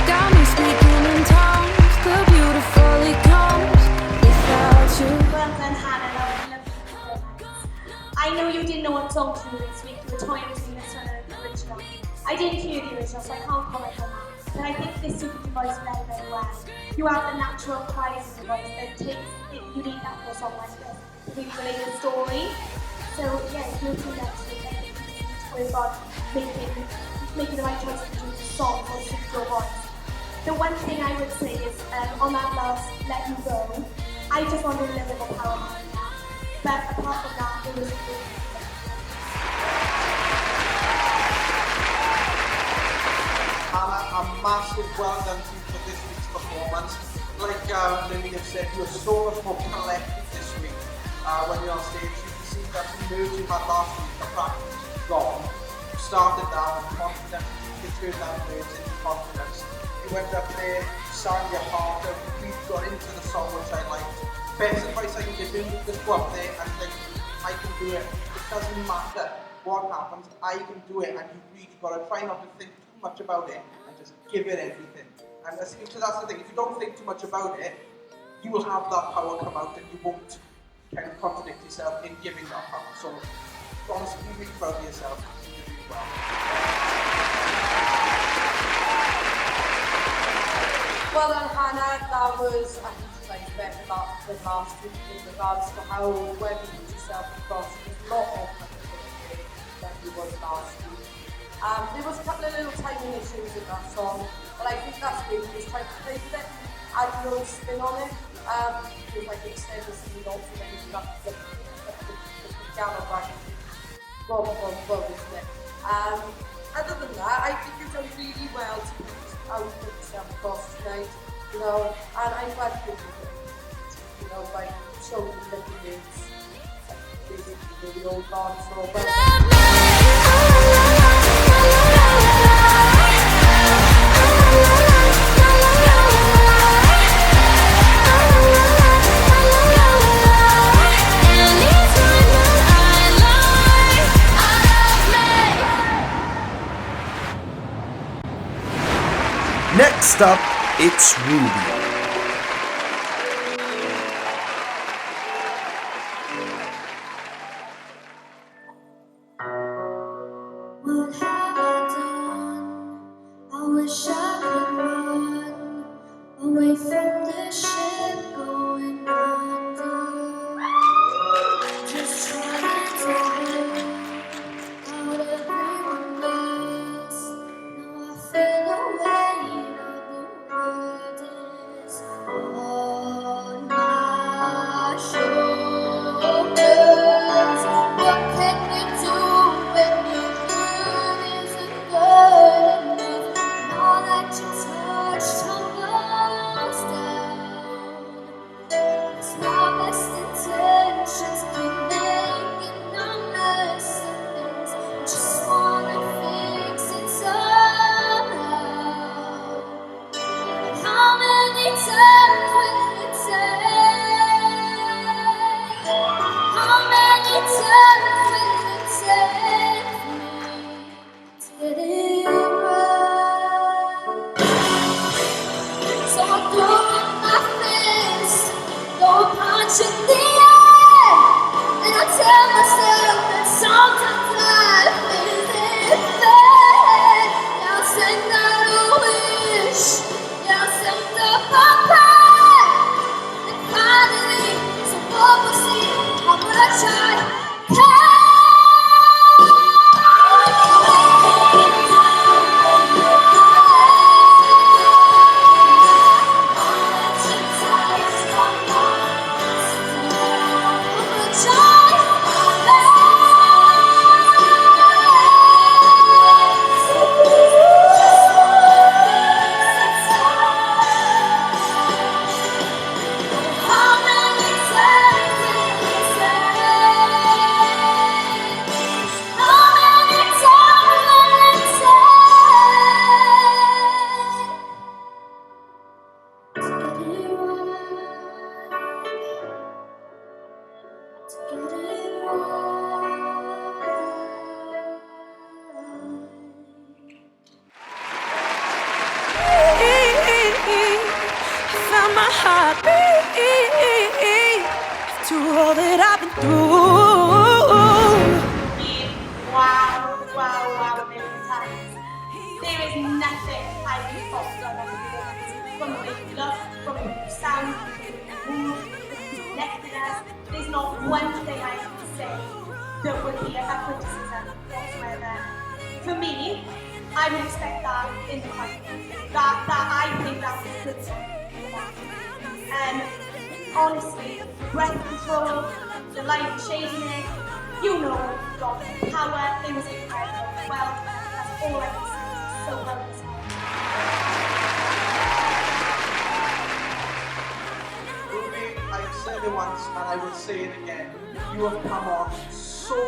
Got me speaking in tongues, the beautifully comes without you. Well done, Hannah. That was a lovely performance. I know you didn't know what song to do this week. You were toying between this one and the original. I didn't hear the original, so I can't comment on that. But I think this suited your voice very, very well. You have the natural cries in your voice that takes it. You need that for a song like this to really relate the story. So yeah, if you're through next week, I think you need to work on making the right choice to choose a song or suit your voice. The one thing I would say is on that last Let You Go, I just wanted a little bit more power behind that. But apart from that, it was really Hannah, a massive well done to you for this week's performance. Like Lily have said, you were so much more collected this week when you're on stage. You can see that nerves you had last week, the practice is gone. You started down with confidence, you turned down nerves into confidence. You went up there, you sang your heart out, you really got into the song, which I liked. Best advice I can give you, just go up there and think, I can do it. It doesn't matter what happens, I can do it. And you really got to try not to think too much about it and just give it everything. And that's the thing, if you don't think too much about it, you will have that power come out and you won't kind of contradict yourself in giving that power. So honestly, be really proud of yourself. You did really well. Well done, Hannah. That was, I think, slightly better than last week in regards to how well you put yourself across. It was a lot more complicated than you was last week. There was a couple of little timing issues in that song, but I think that's good. You just tried to play with it, add your own spin on it. Because I think extend the singing also then you got the piano back and boom, isn't it? Other than that, I think you've done really well to put yourself across tonight, you know, and I'm glad you did it, you know, by showing the little bits, basically the old dance or whatever. Next up, it's Ruby. What have I done? I wish I could run away from this ship going under. Just trying to hold out everyone else. Now I feel the weight of the world is on my shoulders. What can you do when your good isn't good enough? And all that you touch tumbles down. 'Cause my best intentions keep making a mess of things. Just wanna fix it somehow. But how many times will it take? How many times will it take me to get it right? So I throw up my fist, throw a punch in the air, and I tell myself that sometimes life isn't fair. Jag sänder a wish, jag sänder a prayer, and finally, someone will see how much I care. Wow, a million times. There is nothing I can foster on that performance. From the way you look, from the way you sound, from the way you move, from the way you connected us. There's not one thing I can say that would be a criticism whatsoever. For me, I would expect that in the fight. That I think that was good enough. And honestly, breath control, the light shading it, you know, got power, it was incredible. Well, that's all I can say. So well deserved. Ruby, I've said it once and I will say it again. You have come on so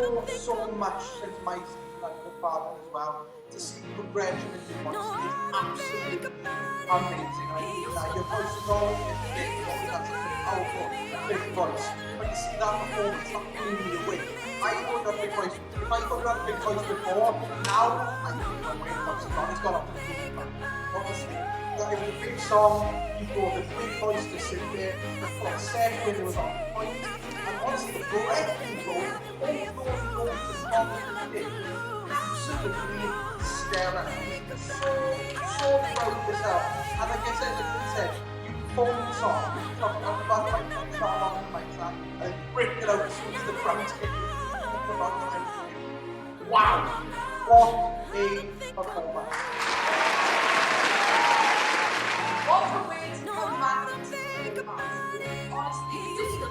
much since my season at the father as well. To see progression in your voice is absolutely amazing. I mean that your voice is always been big, that's such a powerful, big voice. But to see that performance, that blew me away. I thought that big voice, if I thought that big voice before, now I think my way voice is on. It's got up to the good man. Obviously, that it was a big song, you brought the big voice to sit there, the falsetto when it was on point, and honestly the breath control, all those notes and comments you did, absolutely stellar. So proud of yourself. And like I said, you performed the song, you talked about the back mic, you start off the mic track, and then break it out as soon as the crowd's hit you. Wow! What a performance. What a way to come back into the past. Honestly, this is not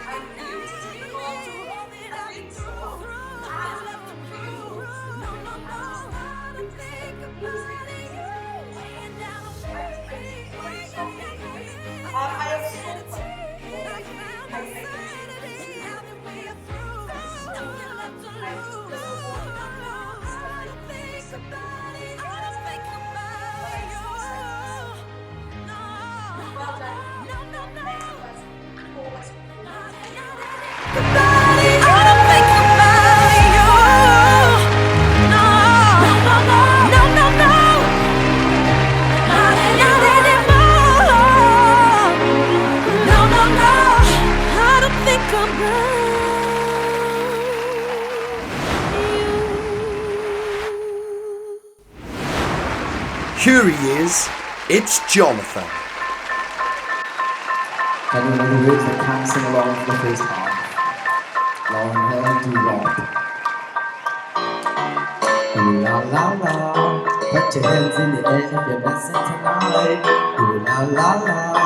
and you to take on a big song I am so proud. Here he is, it's Jonathan. Anyone who lives that can't sing along for the first half, long hair do romp. Ooh la la la, put your hands in the air if you're messing tonight. Ooh la la la.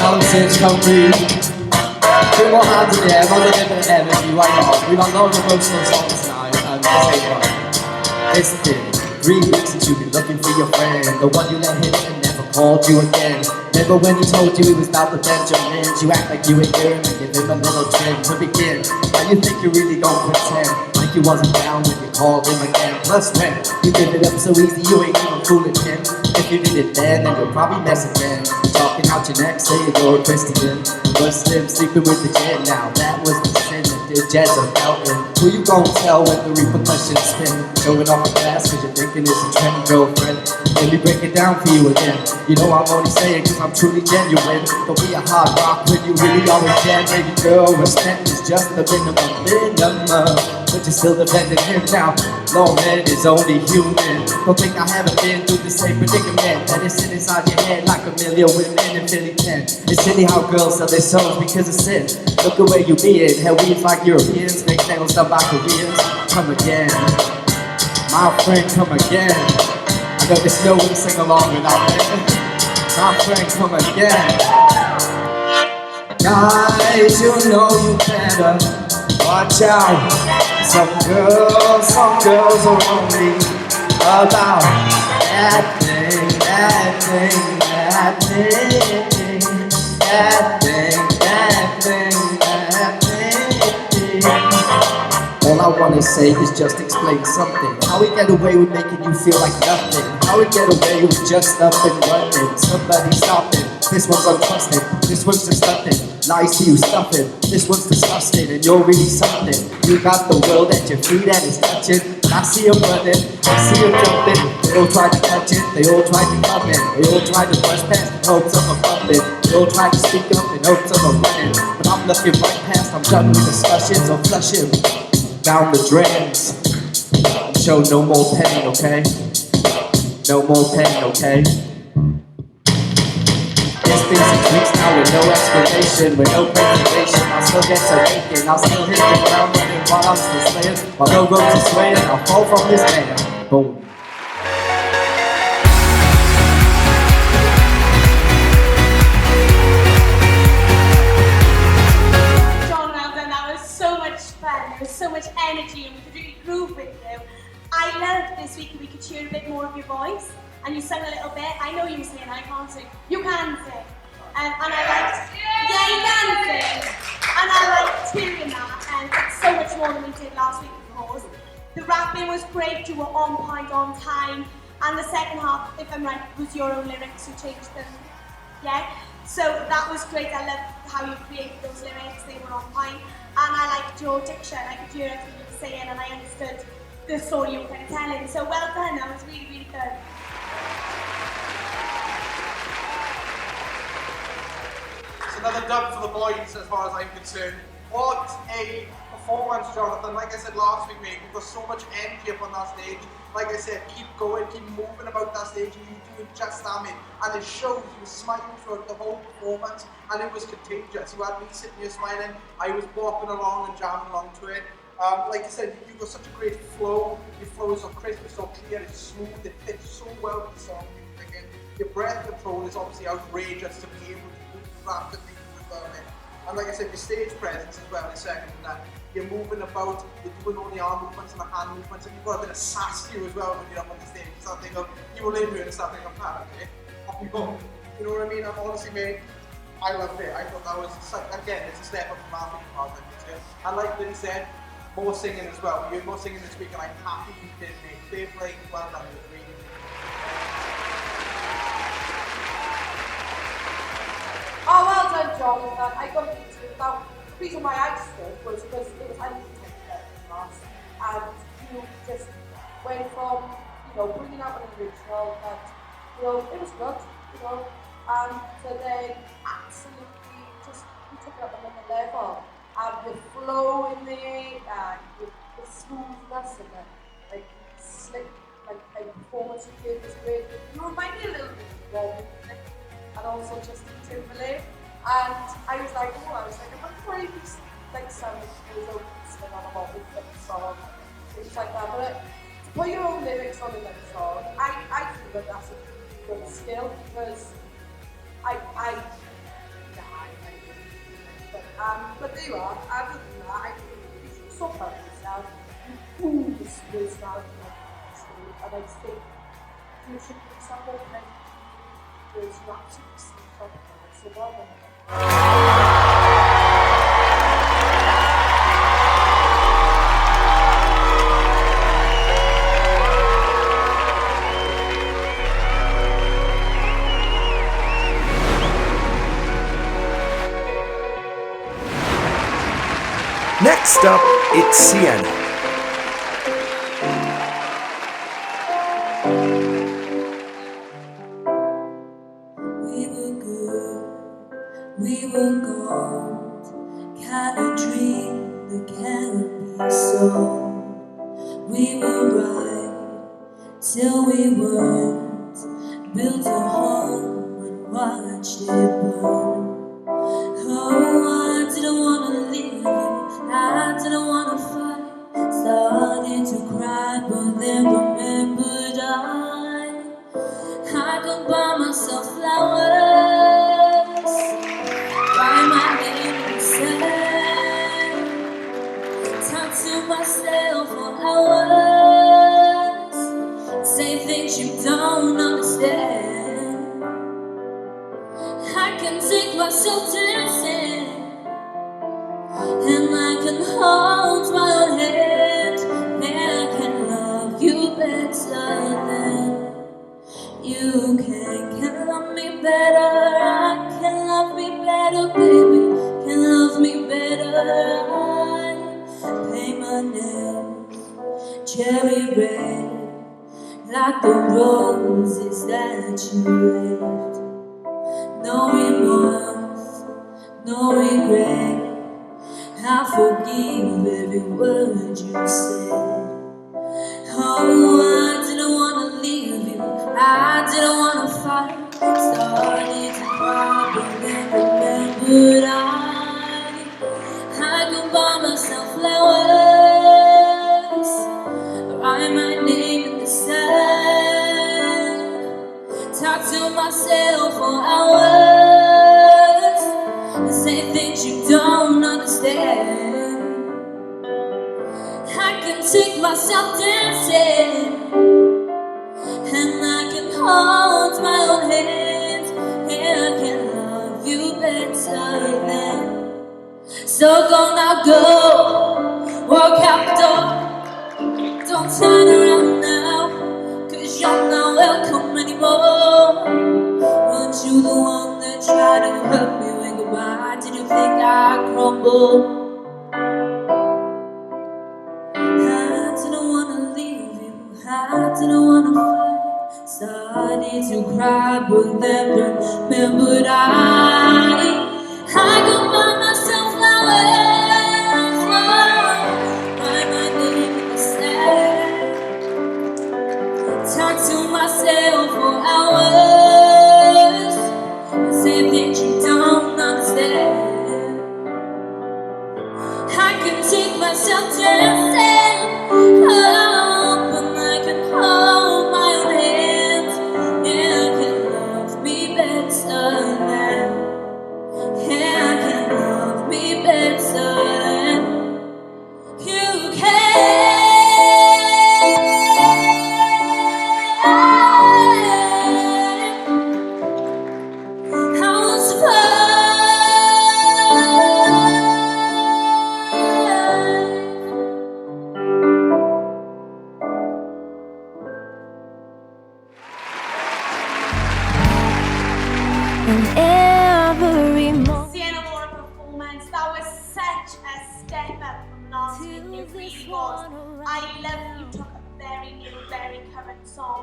Now since Cymru, put more hands in the air, not a bit of energy, why not? We've got loads of emotional songs tonight, and this ain't one. It's been 3 weeks since you've been looking for your friend, the one you let hit and never called you again. Remember when he told you he was not the Benjamins? You act like you were here and give him a little trim to begin. Now you think you really don't pretend like you wasn't down when you called him again. Plus when you give it up so easy, you ain't even fooling him. If you did it then you'll probably mess again. Talking out your neck, saying you're a Christian. Muslim, sleeping with the kid. Now that was the sin that did Jezza Elton. Who you gon' tell when the repercussions spin? Showing off the glass cause you're thinking it's a trend, girlfriend. Let me break it down for you again. You know I'm only saying cause I'm truly genuine. Don't be a hard rock when you really are a gen. Baby girl, respect is just the minimum. But you're still defending him now. No man is only human. Don't think I haven't been through the same predicament. That is sitting inside your head like a million women in Philly 10. It's silly how girls sell their souls because of sin. Look at where you being. Hell, we like Europeans. Make nails done by Koreans. Come again, my friend, come again. I know there's no way to sing along without it. My friend, come again. Guys, you know you better watch out. Some girls are only about that thing. All I wanna say is just explain something. How we get away with making you feel like nothing. How we get away with just up and running. Somebody stop it. This one's untrusted. This one's just nothing. Lies to you, stuffing. This one's disgusting and you're really something. You got the world at your feet and it's touching. I see them running, I see them jumping. They all try to touch it, they all try to come in. They all try to brush past in hopes of a bumping. They all try to speak up in hopes of a running. But I'm looking right past, I'm juggling discussions or flushing down the drains. Show no more pain, okay? No more pain, okay? It's been 6 weeks now with no explanation, with no preservation. I still get to waking, I'll still hit the ground running while I'm still slaying. While no ropes are swaying, I'll fall from this man. Boom. John, well done. That was so much fun. There was so much energy and we could really groove with you. I loved this week we could hear a bit more of your voice. And you sang a little bit. I know you were singing, I can't sing. You can sing. And I liked, yeah, you can sing. And I liked hearing that. And it's so much more than we did last week, of course. The rapping was great. You were on point, on time. And the second half, if I'm right, was your own lyrics. You changed them. Yeah. So that was great. I loved how you created those lyrics. They were on point. And I liked your diction. I could hear everything you were saying, and I understood the story you were kind of telling. So well done. That was really, really good. It's another dub for the boys as far as I'm concerned. What a performance, Jonathan. Like I said last week, mate, you've got so much energy up on that stage. Like I said, keep going, keep moving about that stage, and you do it just that, mate. And it shows. You were smiling throughout the whole performance, and it was contagious. You had me sitting here smiling, I was walking along and jamming along to it. Like I said, you've got such a great flow. Your flow is so crisp, it's so clear, it's smooth, it fits so well with the song. Your breath control is obviously outrageous to be able to move rapidly with it. And like I said, your stage presence as well is second to that. You're moving about, you're doing all the arm movements and the hand movements, and you've got a bit of sass to you as well when you're up on the stage. It's that thing of, you will live here and start thinking of that, okay? Off you go. You know what I mean? And honestly, mate, I loved it. I thought that was, again, it's a step up from last week. And like Lynn said, more singing as well. You're more singing this week, and I'm happy you did, mate. Fair play, well done. It was really good. Oh, well done, Jonathan. I got you too. Now, the reason why I spoke was because it was unprotected last, and you just went from, bringing out an original that, it was good, and to then absolutely just, you took it up another level. The flow in there, and the smoothness and the slick kind of performance you gave was great. You remind me a little bit of Rob, and also Justin Timberlake. And I was like, I'm wondering if he's sounding his own spin on a Rob song, things like that. But to put your own lyrics on another song, I feel that that's a good skill, because but there you are. Other than that, I think you should be so proud of yourself. You prove the skills now, and I think you should be some more credit. There's not to be seen from so well done. Next up, it's Sienna. We were good, we were gold, kind of dream that can't be sold. We were right till we weren't, built a home and watched it burn. Oh, I didn't wanna leave you, I didn't wanna fight. Started to cry, but then remembered I could buy myself flowers, write my name inside, talk to myself for hours, say things you don't understand. I can take myself dancing, and I can hold my own hand, and I can love you better than you can love me better. I can love me better, baby. Can love me better. I pay my nails, cherry red, like the roses that you left. No remorse, no regret, I forgive every word you said. Oh, I didn't wanna leave you, I didn't wanna fight. Started to cry, but then remembered I could buy myself flowers, write my name in the sand, talk to myself for hours, and say things you don't understand. I can take myself dancing, and I can hold my own hands, and I can love you better than. So go now, go, walk out the door, don't turn around now, 'cause you're not welcome anymore. Weren't you the one that tried to hurt me when goodbye? Did you think I'd crumble? I didn't wanna leave you, I didn't wanna fight. Started to cry, but then remembered I could buy myself flowers, write my name in the sand, talk to myself for hours, say things you don't understand. I can take myself dancing, oh, but I can hold my own hands, and I can love me better than. Yeah, I can love me better than you can. I was And every moment. Sienna Laura performance, that was such a step up from last week, it really was. I love that you took a very new, very current song.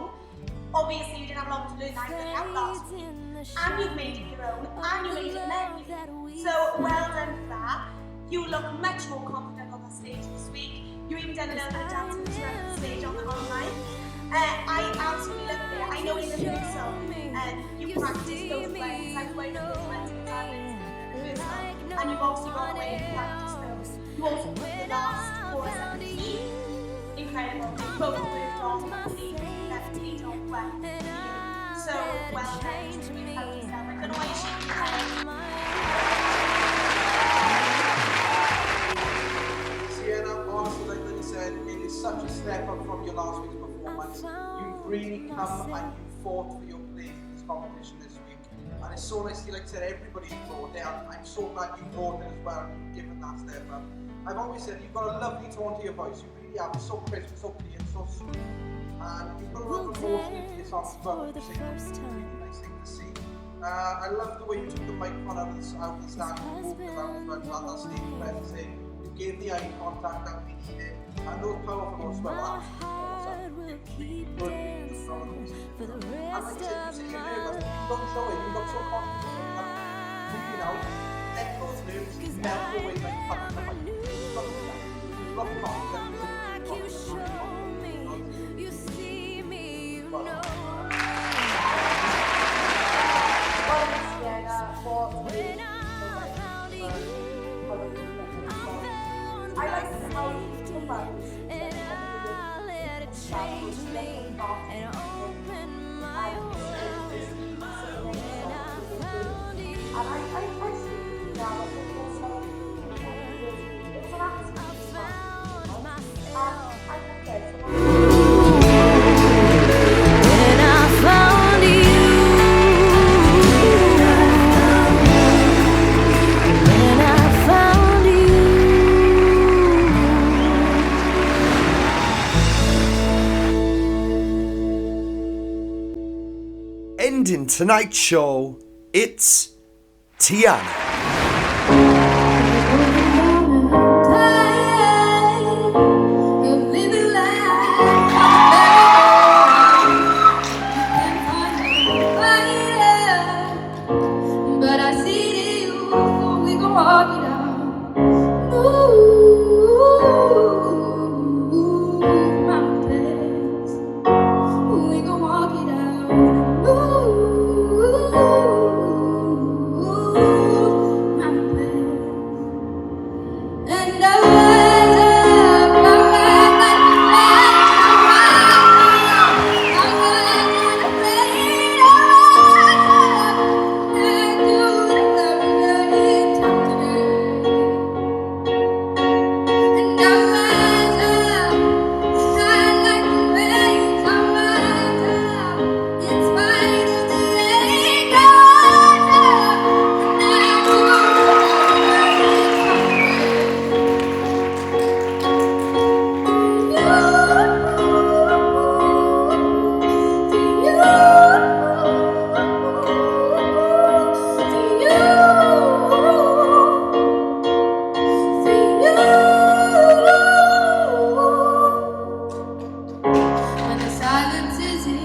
Obviously you didn't have long to learn that going out last week, and you've made it your own, and you made it medley. So well done for that. You look much more confident on the stage this week. You even done a little bit of dancing around the stage on the online. I absolutely loved it. I know it's a new song, and you practiced those lines. I've worked with those lines in the and you've also gone away and practiced those. You also put the last chorus at the key. Incredible. You both worked on the lead on well. So well done. You've helped yourself. I don't know why you should do that. Sienna, honestly, like Lily said, it is such a step up from your last week's performance. You've really come and you fought for your place in this competition this week. And it's so nice to see, like I said, everybody brought it. I'm so glad you brought it as well and you've given that step up. I've always said you've got a lovely tone to your voice. You really have. It's so crisp, so clear, so sweet. And you've got a lot of emotion into your songs as well. It's a really nice thing to see. I love the way you took the microphone out of the stand and moved it out as well to that stage presence. You gave the eye contact that we needed. And those powerful notes as well. Awesome. Really good. And like I said, you say you're nervous, but you don't show it. You got so confident. You know, let those nerves melt away like fucking the mic. You've got confidence. I like how you talk about this. Ending tonight's show, it's Tiana. You're living life.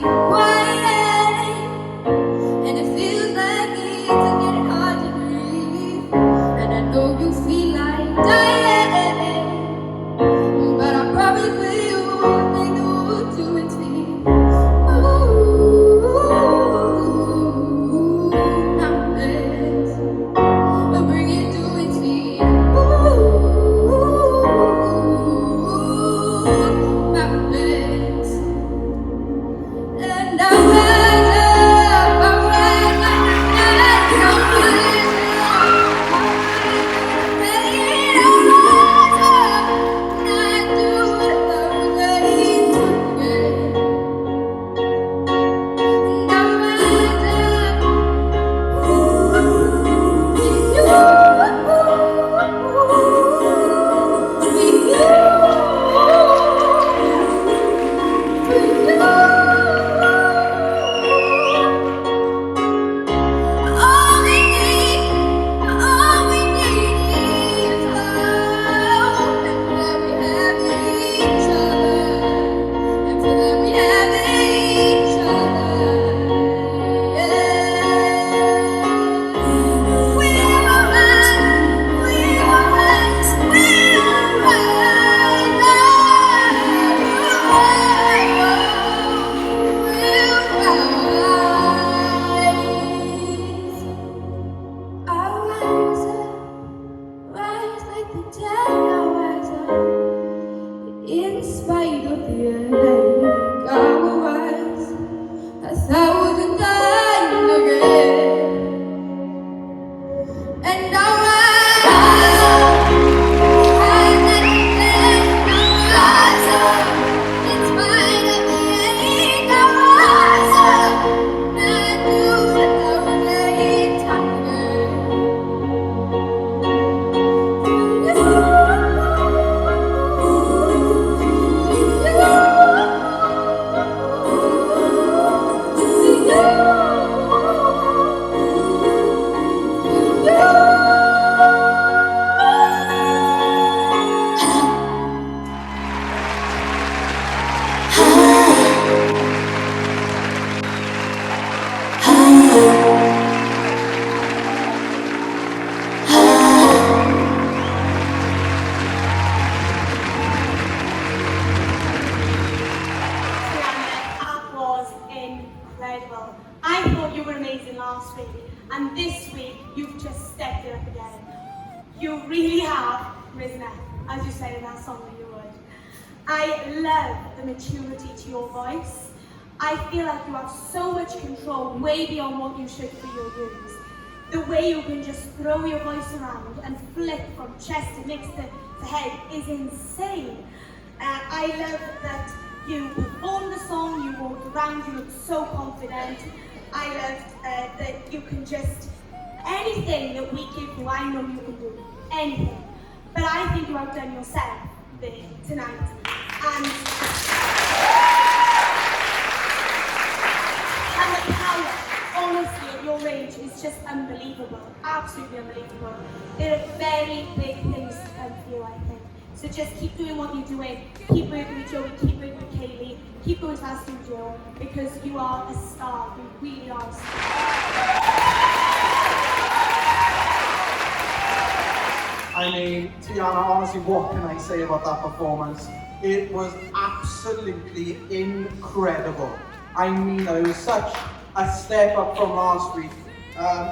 quiet, and it feels like it's getting hard to breathe. And I know you feel like dying, but I promise you won't make the wood to its feet. Mountains will bring it to its feet. Mountains. And I rise up, I rise up, in spite of the ache, I will rise 1,000 times again. And I'll rise up, rise again, I'll rise up, in spite of the ache, I'll rise up, and I do 1,000 times again. That was incredible. I thought you were amazing last week, and this week you've just stepped it up again. You really have risen up, as you said in that song that you would. I love the maturity to your voice. I feel like you have so much control, way beyond what you should for your use. The way you can just throw your voice around and flip from chest to next to head is insane. I love that you performed the song, you walked around, you looked so confident. I loved that you can just, anything that we give you, I know you can do anything. But I think you outdone yourself there tonight. And the power, honestly, at your age is just unbelievable, absolutely unbelievable. There are very big things to come for you, I think. So just keep doing what you're doing, keep working with Joey, keep working with Kaylee, keep going to our studio, because you are a star, you really are a star. I mean, Tiana, honestly, what can I say about that performance? It was absolutely incredible. I mean, it was such a step up from last week.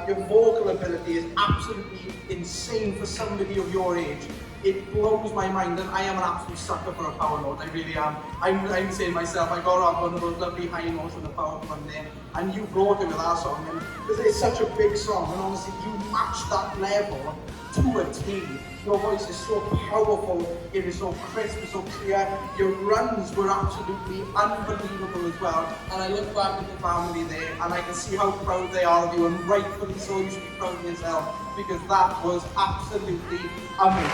Your vocal ability is absolutely insane for somebody of your age. It blows my mind, and I am an absolute sucker for a power note, I really am. I'm saying myself, I got up one of those lovely high notes in the power from there, and you brought it with our song, and because it's such a big song, and honestly, you match that level to a T. Your voice is so powerful, it is so crisp, so clear. Your runs were absolutely unbelievable as well. And I look back at the family there, and I can see how proud they are of you, and rightfully so, you should be proud of yourself, because that was absolutely amazing.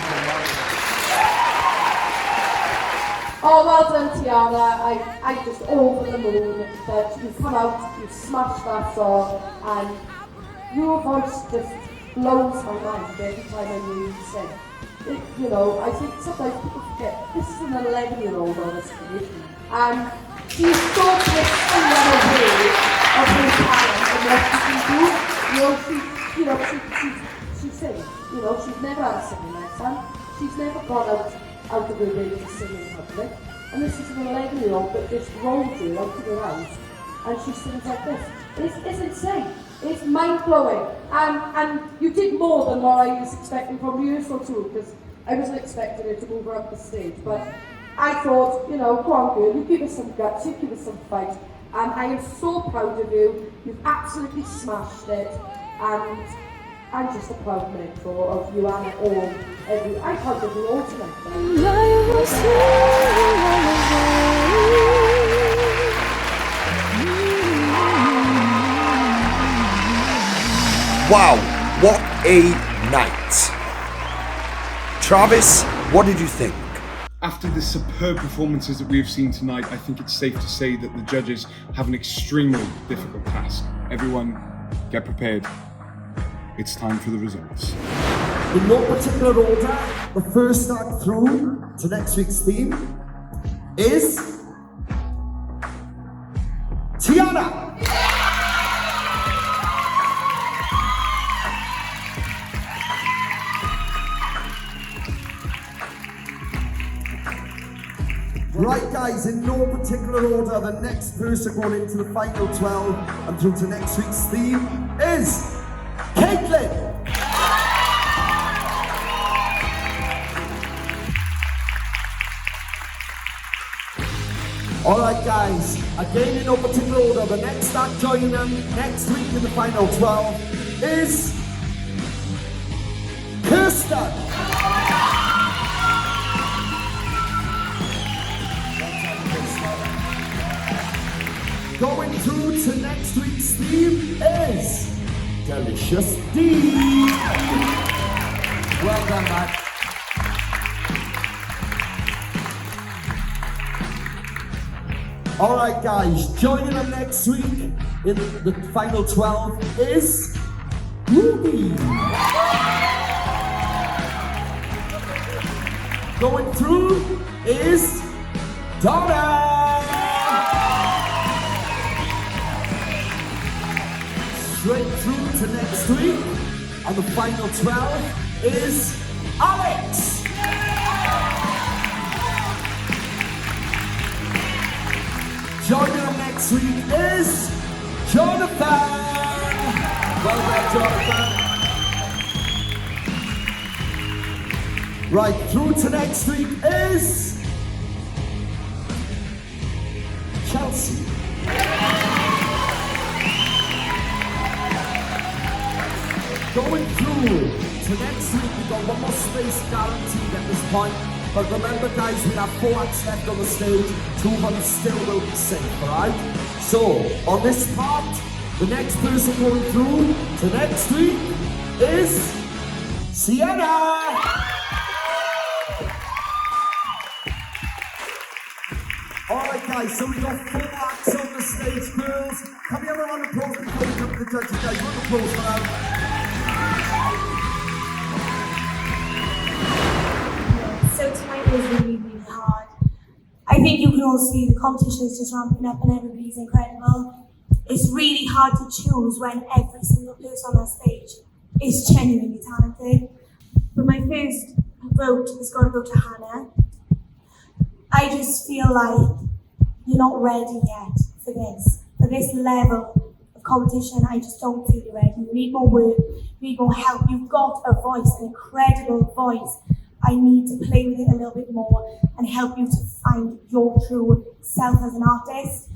Oh, well done, Tiana. I'm just over the moon that you come out, you smashed that song, and your voice just blows my mind every time I hear you sing. You know, I think sometimes people forget this is an 11-year-old on a stage, and she's so crisp and She sings. She's never had a singing lesson. She's never gone out of her way to sing in public. And this is an 11-year-old that just rolls her out of her house and she sings like this. It's insane. It's mind-blowing. And you did more than what I was expecting from rehearsal too, because I wasn't expecting her to move her up the stage. But I thought, go on girl, you give us some guts, you give us some fight. And I am so proud of you. You've absolutely smashed it. And I'm just a proud mentor of you and all. I'm proud of you all tonight. Wow, what a night. Travis, what did you think? After the superb performances that we have seen tonight, I think it's safe to say that the judges have an extremely difficult task. Everyone, get prepared. It's time for the results. In no particular order, the first act through to next week's theme is Tiana. Right guys, in no particular order, the next person going into the final 12 and through to next week's theme is Caitlin. Alright guys, again in no particular order, the next act joining them next week in the final 12 is Kirsten. Going through to next week's theme is Delicious D. Well done, Matt. Alright guys, joining them next week in the final 12 is Ruby. Going through is Donna. Straight through to next week, and the final 12 is Alex. Joining them next week is Jonathan. Well done, Jonathan. Right, through to next week is Chelsea. Going through to next week, we've got one more space guaranteed at this point. But remember guys, we have 4 acts left on the stage, 2 of them still will be safe, alright? So, on this part, the next person going through to next week is Sienna! Alright guys, so we've got 4 acts on the stage, girls. Can we have a round of applause before we come to the judges, guys? Round of applause for them. So tonight was really, really hard. I think you can all see the competition is just ramping up and everybody's incredible. It's really hard to choose when every single person on that stage is genuinely talented. But my first vote is going to go to Hannah. I just feel like you're not ready yet for this level of competition. I just don't feel you're ready. You need more work, you need more help. You've got a voice, an incredible voice. I need to play with it a little bit more and help you to find your true self as an artist.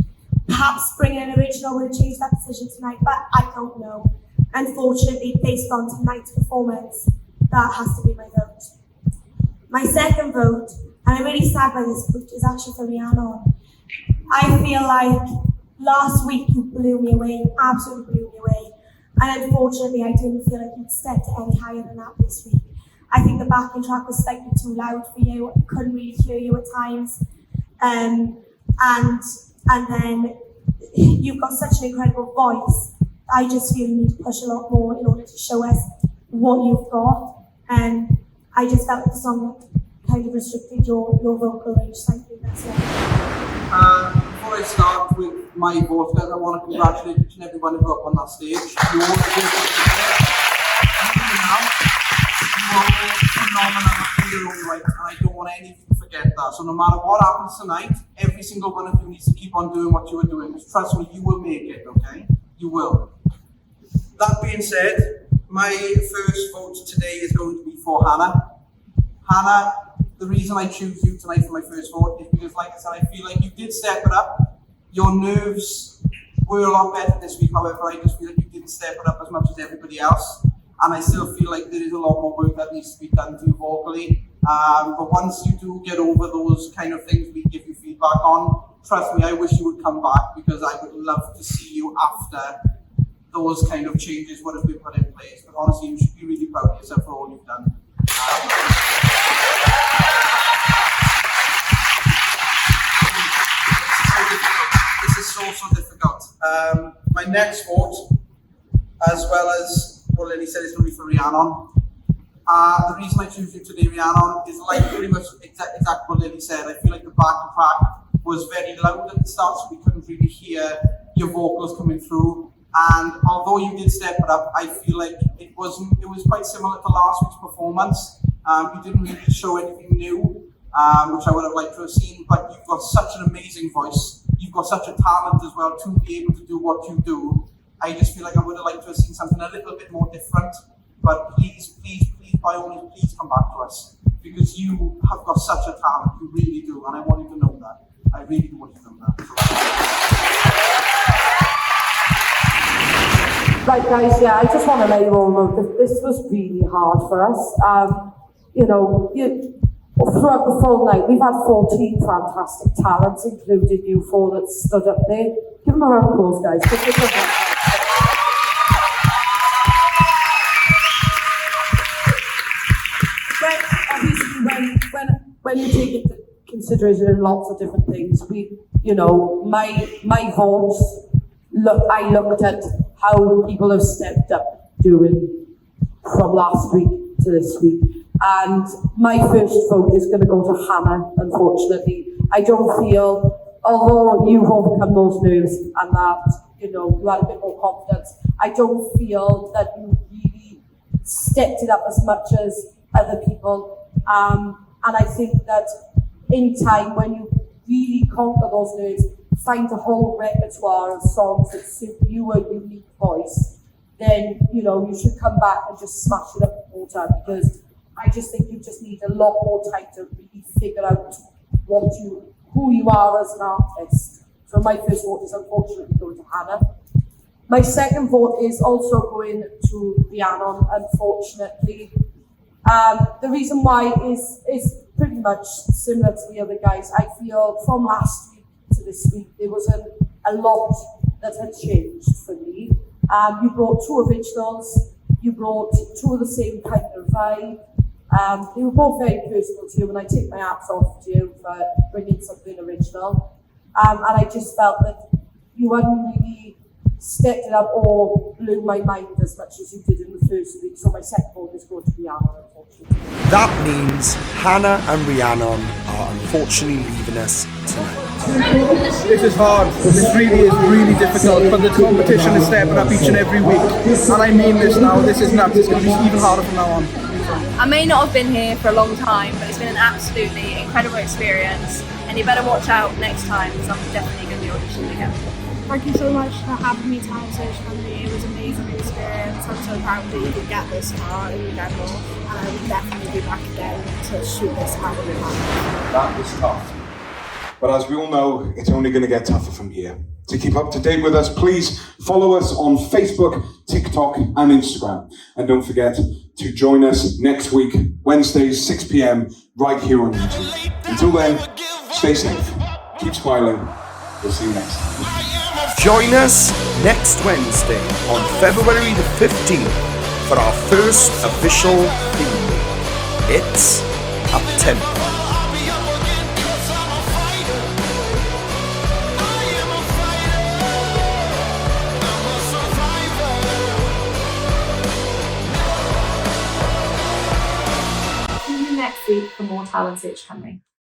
Perhaps bringing an original would have changed that decision tonight, but I don't know. Unfortunately, based on tonight's performance, that has to be my vote. My second vote, and I'm really sad by this vote, is actually for Rhiannon. I feel like last week you blew me away, absolutely blew me away. And unfortunately, I didn't feel like you'd stepped any higher than that this week. I think the backing track was slightly too loud for you. I couldn't really hear you at times. And then you've got such an incredible voice. I just feel you need to push a lot more in order to show us what you've got. And I just felt like the song kind of restricted your vocal range. Thank you, that's it. Before I start with my vote, guys. I want to congratulate each and every one of you up on that stage. You all deserve to be there. You are all phenomenal in your own right, and I don't want any of you to forget that. So no matter what happens tonight, every single one of you needs to keep on doing what you are doing. Because trust me, you will make it, okay? You will. That being said, my first vote today is going to be for Hannah. Hannah, the reason I choose you tonight for my first vote is because, like I said, I feel like you did step it up. Your nerves were a lot better this week, however, I just feel like you didn't step it up as much as everybody else. And I still feel like there is a lot more work that needs to be done to you vocally. But once you do get over those kind of things we give you feedback on, trust me, I wish you would come back, because I would love to see you after those kind of changes would have been put in place. But honestly, you should be really proud of yourself for all you've done. This is so difficult. My next vote, as well as what Lily said, is going to be for Rhiannon. The reason I choose you today, Rhiannon, is like pretty much exactly what Lily said. I feel like the back-to-back was very loud at the start, so we couldn't really hear your vocals coming through. And although you did step it up, I feel like it was quite similar to last week's performance. You didn't really show anything new, which I would have liked to have seen, but you've got such an amazing voice. You've got such a talent as well to be able to do what you do. I just feel like I would have liked to have seen something a little bit more different. But please, by all means, please come back to us, because you have got such a talent. You really do, and I want you to know that. I really do want you to know that. Right, guys, yeah, I just want to let you all know that this was really hard for us. Throughout the full night, we've had 14 fantastic talents, including you four that stood up there. Give them a round of applause, guys. When you take into consideration lots of different things, my votes, I looked at how people have stepped up from last week to this week. And my first vote is going to go to Hannah, unfortunately. I don't feel, although you've overcome those nerves and that, you had a bit more confidence, I don't feel that you really stepped it up as much as other people. And I think that in time, when you really conquer those nerves, find a whole repertoire of songs that suit your unique voice, then, you should come back and just smash it up all the time, because I just think you just need a lot more time to really figure out who you are as an artist. So my first vote is unfortunately going to Hannah. My second vote is also going to Rhiannon, unfortunately. The reason why is pretty much similar to the other guys. I feel from last week to this week, there was a lot that had changed for me. You brought two originals, you brought two of the same kind of vibe. They were both very personal to you, and I take my hats off to you for bringing something original. And I just felt that you hadn't really stepped it up or blew my mind as much as you did in the first week. So my second vote is going to Rhiannon, unfortunately. That means Hannah and Rhiannon are unfortunately leaving us tonight. This is hard. This really is really difficult, but the competition is stepping up each and every week. And I mean this now. This is nuts. It's going to be even harder from now on. I may not have been here for a long time, but it's been an absolutely incredible experience, and you better watch out next time, because I'm definitely going to be auditioning again. Thank you so much for having me, Talent Search Family. It was an amazing experience. I'm so proud that you could get this far in general, and I will definitely be back again to shoot this out of your hand. That was tough. But as we all know, it's only going to get tougher from here. To keep up to date with us, please follow us on Facebook, TikTok, and Instagram. And don't forget to join us next week, Wednesdays, 6 p.m, right here on YouTube. Until then, stay safe, keep smiling. We'll see you next time. Join us next Wednesday on February the 15th for our first official theme. It's Up-Tempo. See you next week for more Talent Search Cymru.